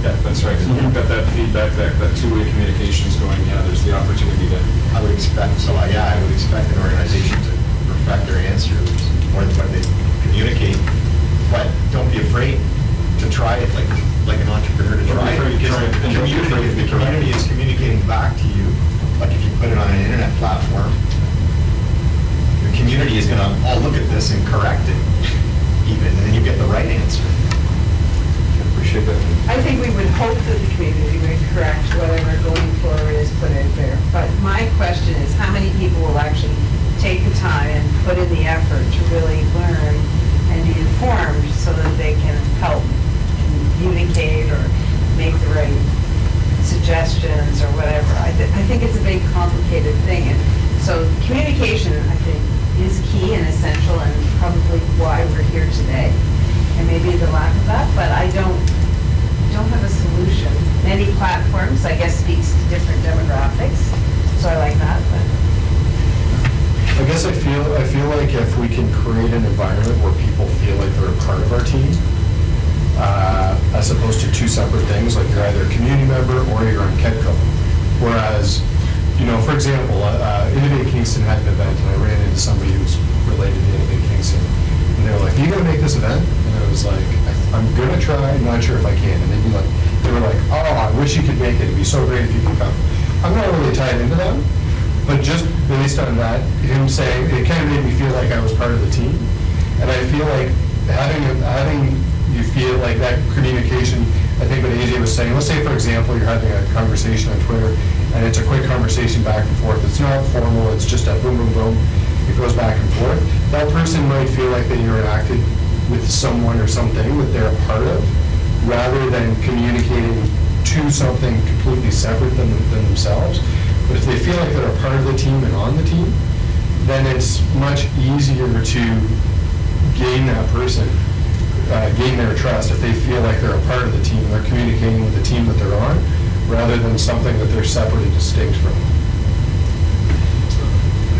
Yeah, that's right. If you've got that feedback, that two-way communications going, there's the opportunity to. I would expect, I would expect an organization to perfect their answers more than what they communicate. But don't be afraid to try it like an entrepreneur to try it. Because if the community is communicating back to you, like if you put it on an internet platform, the community is going to all look at this and correct it, even, and then you get the right answer. I appreciate that. I think we would hope that the community would correct whatever going forward is put out there. But my question is, how many people will actually take the time and put in the effort to really learn and be informed so that they can help communicate or make the right suggestions or whatever? I think it's a big, complicated thing. And so communication, I think, is key and essential, and probably why we're here today. And maybe the lack of that, but I don't have a solution. Many platforms, I guess, speaks to different demographics, so I like that. But I guess I feel like if we can create an environment where people feel like they're a part of our team, as opposed to two separate things, like you're either a community member or you're on KEDCO. Whereas, for example, Innovate Kingston had an event, and I ran into somebody who's related to Innovate Kingston, and they were like, "Are you going to make this event?" And I was like, "I'm going to try, not sure if I can." And they were like, "Oh, I wish you could make it. It'd be so great if you could come." I'm not really tied into them, but just based on that, him saying, it kind of made me feel like I was part of the team. And I feel like having you feel like that communication, I think what AJ was saying, let's say, for example, you're having a conversation on Twitter, and it's a quick conversation back and forth. It's not formal, it's just a boom, boom, boom. it goes back and forth. That person might feel like they interacted with someone or something that they're a part of, rather than communicating to something completely separate than themselves. But if they feel like they're a part of the team and on the team, then it's much easier to gain that person, gain their trust if they feel like they're a part of the team, they're communicating with the team that they're on, rather than something that they're separate and distinct from.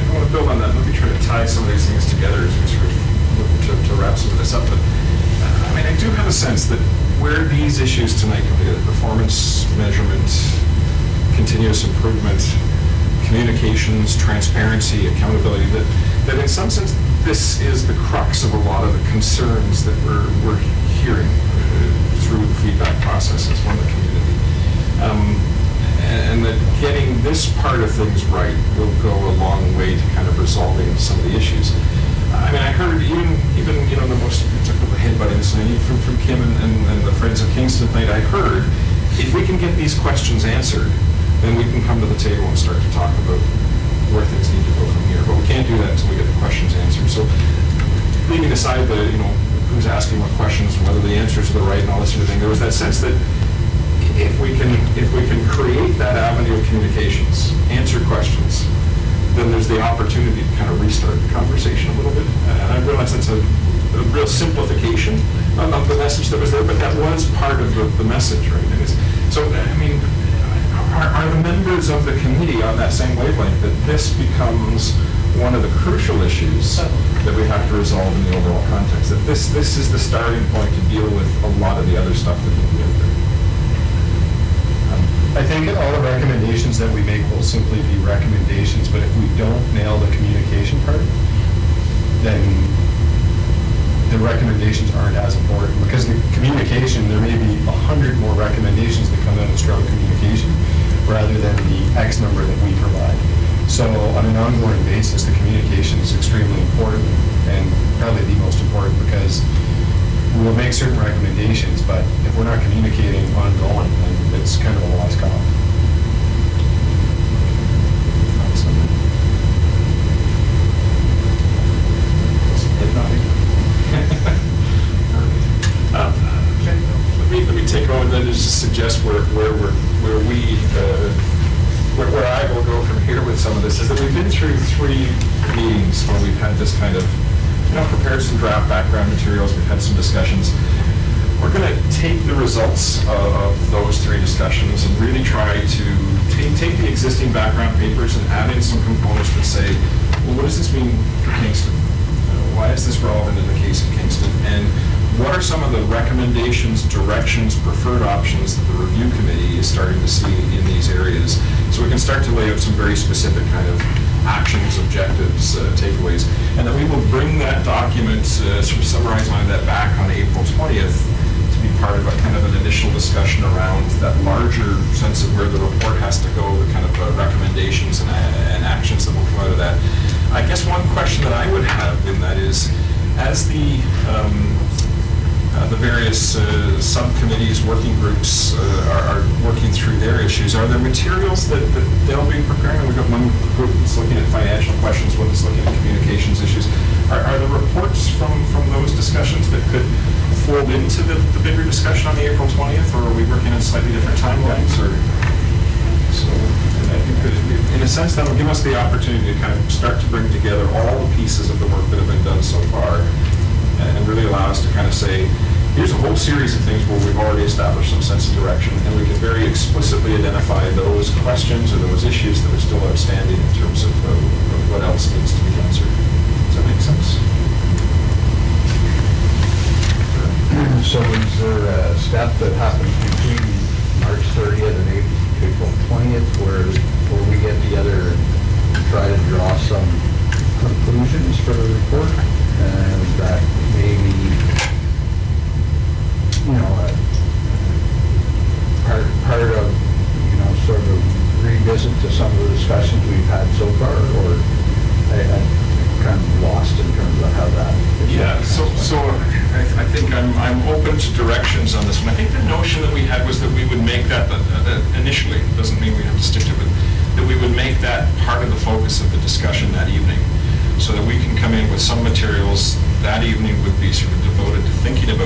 I want to build on that. Let me try to tie some of these things together as we sort of look to wrap some of this up. But I mean, I do have a sense that where these issues tonight come together, performance measurement, continuous improvement, communications, transparency, accountability, that in some sense this is the crux of a lot of the concerns that we're hearing through the feedback processes from the community. And that getting this part of things right will go a long way to kind of resolving some of the issues. I mean, I heard even you know, the most typical headbutting from Kim and the Friends of Kingston tonight, I heard if we can get these questions answered, then we can come to the table and start to talk about where things need to go from here. But we can't do that until we get the questions answered. So leaving aside the, you know, who's asking what questions, whether the answers are the right and all this sort of thing, there was that sense that if we can create that avenue of communications, answer questions, then there's the opportunity to kind of restart the conversation a little bit. And I realize that's a real simplification of the message that was there, but that was part of the message, right? And so, I mean, are the members of the committee on that same wavelength, that this becomes one of the crucial issues that we have to resolve in the overall context, that this is the starting point to deal with a lot of the other stuff that will be out there? I think all the recommendations that we make will simply be recommendations, but if we don't nail the communication part, then the recommendations aren't as important, because the communication, there may be 100 more recommendations that come out of strong communication rather than the X number that we provide. So on an ongoing basis, the communication is extremely important, and probably the most important, because we'll make certain recommendations, but if we're not communicating ongoing, then it's kind of a lost cause. Let me take a moment then to just suggest where I will go from here with some of this, is that we've been through 3 meetings where we've had this kind of, you know, prepared some draft background materials, we've had some discussions. We're going to take the results of those 3 discussions and really try to take the existing background papers and add in some components that say, well, what does this mean for Kingston? Why is this relevant in the case of Kingston? And what are some of the recommendations, directions, preferred options that the review committee is starting to see in these areas? So we can start to lay out some very specific kind of actions, objectives, takeaways. And then we will bring that document, sort of summarize on that back on April 20th to be part of a kind of an initial discussion around that larger sense of where the report has to go, the kind of recommendations and actions that will come out of that. I guess one question that I would have in that is, as the various subcommittees, working groups are working through their issues, are there materials that they'll be preparing? We've got one group that's looking at financial questions, one that's looking at communications issues. Are there reports from those discussions that could fold into the bigger discussion on the April 20th, or are we working on slightly different timelines? So I think that in a sense that will give us the opportunity to kind of start to bring together all the pieces of the work that have been done so far, and really allow us to kind of say, here's a whole series of things where we've already established some sense of direction, and we can very explicitly identify those questions or those issues that are still outstanding in terms of what else needs to be answered. Does that make sense? So is there a step that happens between March 30th and April 20th where we get together and try to draw some conclusions for the report? And that maybe, you know, part of, you know, sort of revisit to some of the discussions we've had so far, or I'm kind of lost in terms of how that. Yeah, so I think I'm open to directions on this one. I think the notion that we had was that we would make that, initially, doesn't mean we have to stick to it, that we would make that part of the focus of the discussion that evening, so that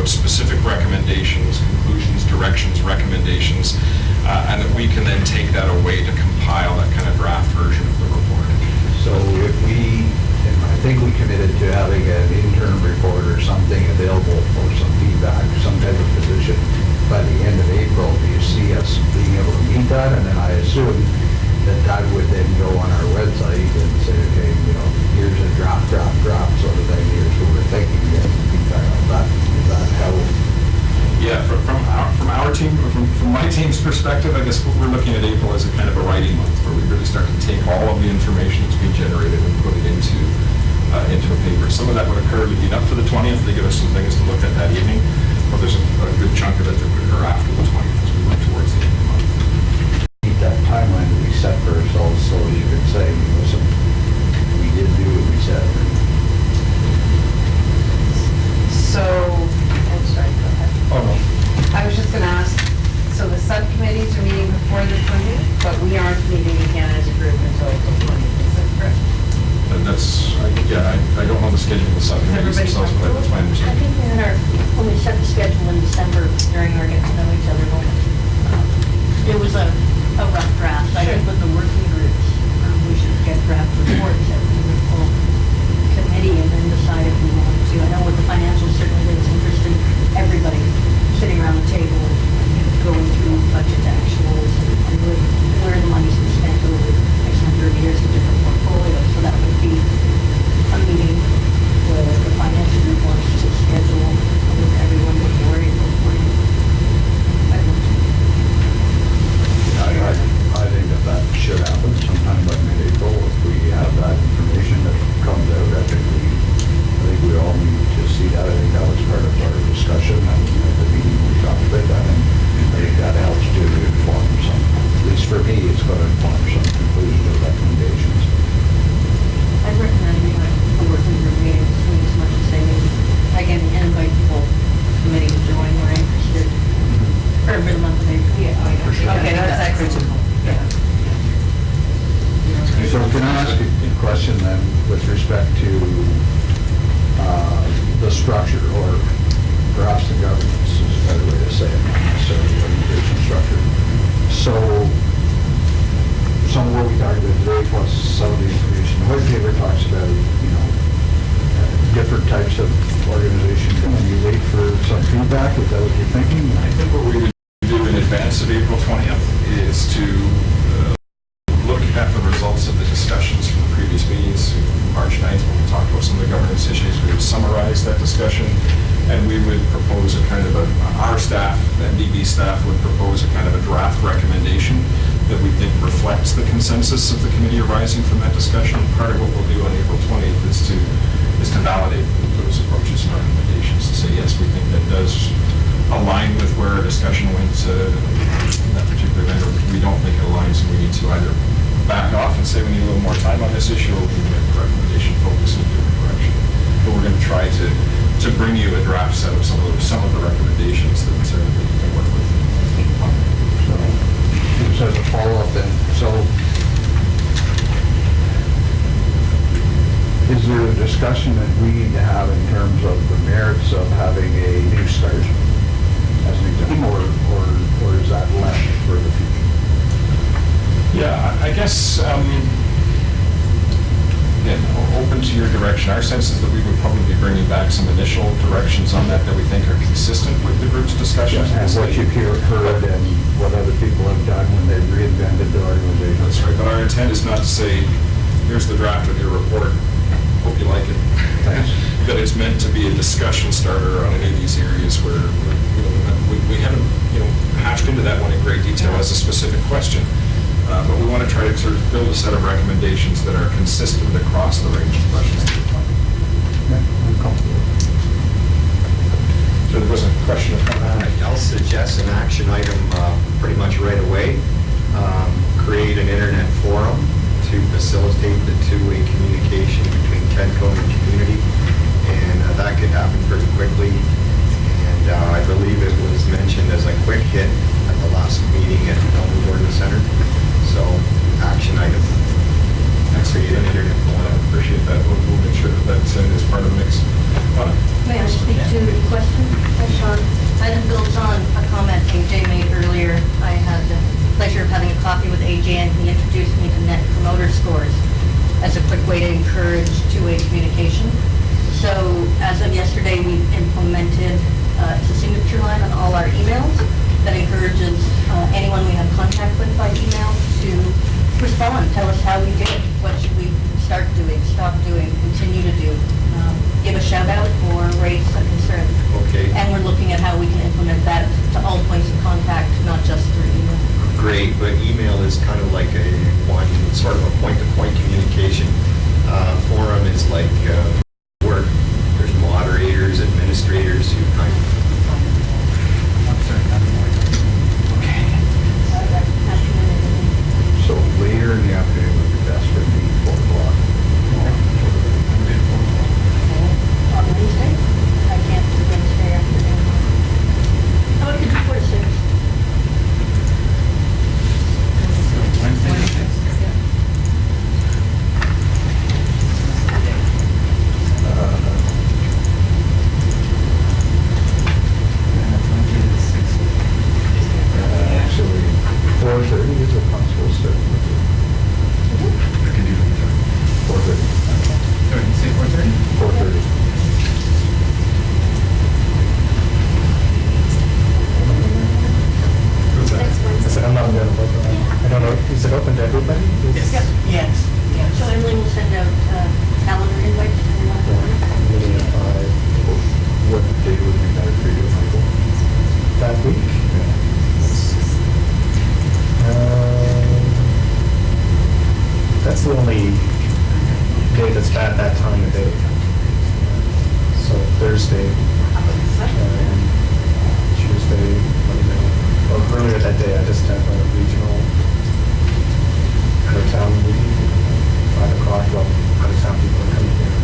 out specific recommendations, conclusions, directions, recommendations, and that we can then take that away to compile that kind of draft version of the report. So if we, and I think we committed to having an intern report or something available for some feedback, some type of position by the end of April, do you see us being able to meet that? And then I assume that would then go on our website and say, okay, here's a draft sort of thing, here's what we're thinking, and feedback on that. Is that how? Yeah, from our team, from my team's perspective, I guess we're looking at April as a kind of a writing month where we really start to take all of the information that's being generated and put it into a paper. Some of that would occur leading up to the 20th. They give us some things to look at that evening, but there's a good chunk of it that would occur after the 20th as we work towards the end of the month. Keep that timeline that we set for ourselves so you could say, listen, we did do what we said. So, I'm sorry, go ahead. Oh, no. I was just going to ask, so the subcommittees are meeting before the 20th, but we aren't meeting again as a group until the 20th, is that correct? I don't know the schedule of the subcommittees Everybody themselves, but that's my I understanding. think when we set the schedule in December during our get to know each other moment, it was a rough draft. I think with the working groups, we should get draft reports every full committee and then decide if we want to. I know with the financials, certainly it's interesting, everybody sitting around the table and going through budget actuals and where the money's been spent over X number of years in different portfolios. So that would be a meeting where the financial group wants to schedule with everyone before April 20th. I think that should happen sometime by mid-April. If we have that information that comes out, I think we all need to see that. I think that was part of our discussion and at the meeting we talked about that, and I think that helps to inform some, at least for me, it's going to inform some conclusions or recommendations. I recommend we have a working group meeting as much as they need. Again, and invite the full committee to join, we're interested for the month of April. Yeah, For sure. okay, that's excellent. Yeah. So can I ask a question then with respect to the structure, or perhaps the governance is a better way to say it, not necessarily the organization structure. So some of what we talked about today plus some of the information the white paper talks about, different types of organization. Can you wait for some feedback? Is that what you're thinking? I think what we would do in advance of April 20th is to look at the results of the discussions from the previous meetings, March 9th, when we talked about some of the governance issues. We would summarize that discussion, and we would propose a kind of our staff, MDB staff, would propose a kind of a draft recommendation that we think reflects the consensus of the committee arising from that discussion. Part of what we'll do on April 20th is to validate those approaches and recommendations, to say, yes, we think that does align with where our discussion went in that particular event, or we don't think it aligns, and we need to either back off and say we need a little more time on this issue, or we need to make the recommendation focus in a different direction. But we're going to try to bring you a draft set of some of the recommendations that you can work with. So, just as a follow-up then, so is there a discussion that we need to have in terms of the merits of having a new start as an example, or is that left for the future? Yeah, I guess, again, open to your direction. Our sense is that we would probably be bringing back some initial directions on that we think are consistent with the group's discussions. And what you've heard and what other people have done when they've reinvented the organization. That's right, but our intent is not to say, here's the draft of your report, hope you like it. Thanks. That it's meant to be a discussion starter on any of these areas where we haven't hashed into that one in great detail as a specific question. But we want to try to sort of build a set of recommendations that are consistent across the range of questions that we're talking about. Yeah, I'm comfortable. So there was a question about that. I'll suggest an action item pretty much right away. Create an internet forum to facilitate the two-way communication between Kenco and the community. And that could happen pretty quickly. And I believe it was mentioned as a quick hit at the last meeting at Elmer Gordon Center. So, action item. Create an internet forum. I appreciate that. We'll make sure that that's part of the mix. Donna? May I speak to the question? Hi, Sean. I just built on a comment AJ made earlier. I had the pleasure of having a coffee with AJ, and he introduced me to Net Promoter Scores as a quick way to encourage two-way communication. So as of yesterday, we've implemented it's a signature line on all our emails that encourages anyone we have contact with by email to respond, tell us how we did, what should we start doing, stop doing, continue to do, give a shout out or raise a concern. Okay. And we're looking at how we can implement that to all points of contact, not just through email. Great, but email is kind of like sort of a point-to-point communication. Forum is like work. There's moderators, administrators who kind of. So later in the afternoon would be best for me, 4 o'clock. On Wednesday? I can't do Wednesday afternoon. Oh, we could do 4 to 6. Wednesday the 6th? And that's Wednesday the 6th. Actually, 4:30 is a possible start. I can do that. 4:30. Sorry, did you say 4:30? 4:30. Who's that? I said, I'm not available. I don't know, is it open to everybody? Yes. Yes. So Emily will send out calendar invites to everyone. Meeting at 5 What day would be better for you, Michael? that week. That's the only day that's bad that time of day. So Thursday, Tuesday, Monday. Well, earlier that day, I just have a regional out-of-town meeting, 5 o'clock. Well, out-of-town people are coming here.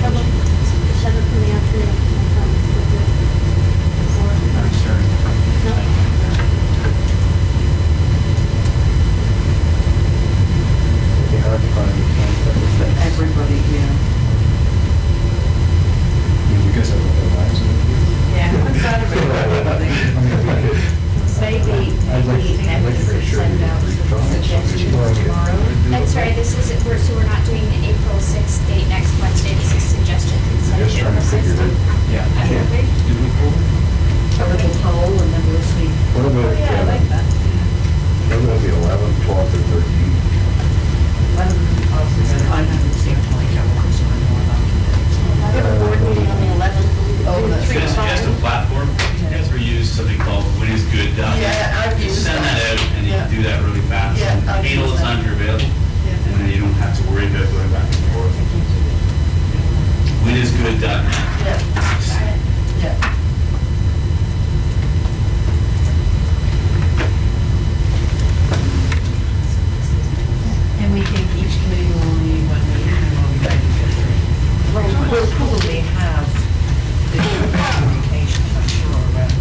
How about 7 in the afternoon? I'm sorry. No? It'd be hard to find time for Everybody here. You guys have other lives. Yeah, what's that about? Maybe, I'd like to Emily make could sure send you out reach some out. suggestions tomorrow. I'm sorry, so we're not doing the April 6th date next Wednesday, this is suggestions instead of Just trying April to figure 6th. it. Yeah. Okay, great. Do we hold? A little poll and then we'll see. What about, Yeah, I like that. what about the 11th, 12th, or 13th? I haven't seen my calendar, so I know about I have a board meeting on the 11th. Oh, that's Can I suggest a platform? You guys ever use something called whatisgood.net? Yeah, I've used Send that that. out, and you Yeah. can do that really fast. Yeah, and I've Hate all used the that. time you're available, and then you don't have to worry about going back and forth. Whatisgood.net. Yeah. And we think each committee will only need 1 meeting and we'll be ready to get through. We'll probably have the communication, I'm sure, around.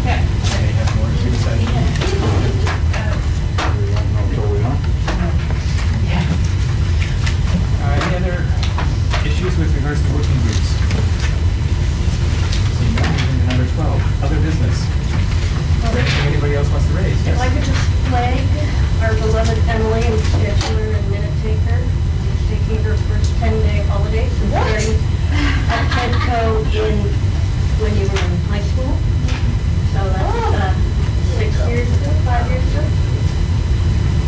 May have more to say. We won't know till we know. Any other issues with regards to working groups? Seeing none, moving to number 12, other business. Anything anybody else wants to raise? If I could just flag our beloved Emily and scheduler and minute taker, who's taking her first 10-day holiday, so starting at Tenco when you were in high school. So that's 6 years ago, 5 years ago.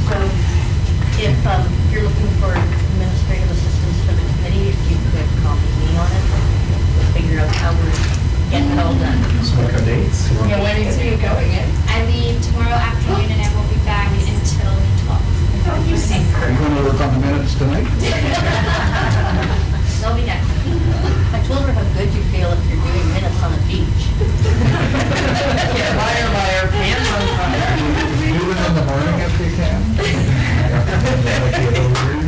So if you're looking for administrative assistance for the committee, if you could copy me on it, we'll figure out how we're getting it all done. So what are dates? Yeah, when is he going in? I leave tomorrow afternoon and I won't be back until 12. Oh, you seem Are you going to work on the minutes tonight? They'll be next week. I told her how good you feel if you're doing minutes on a beach. Liar, pants on fire. Do it in the morning if you can. That would be a little weird.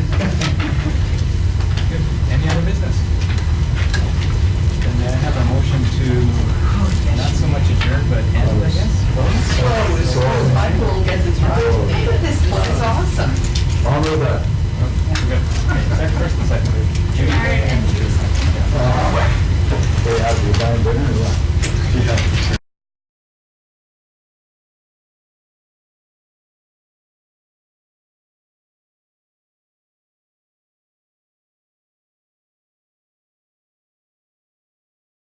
Good. Any other business? Then may I have a motion to, not so much adjourn, but end, I guess? Close, Michael gets it right. This is awesome. I'll know that. We're good. Okay, second, first and second. Judy, and Judy. They have you buying dinner or what? Yeah.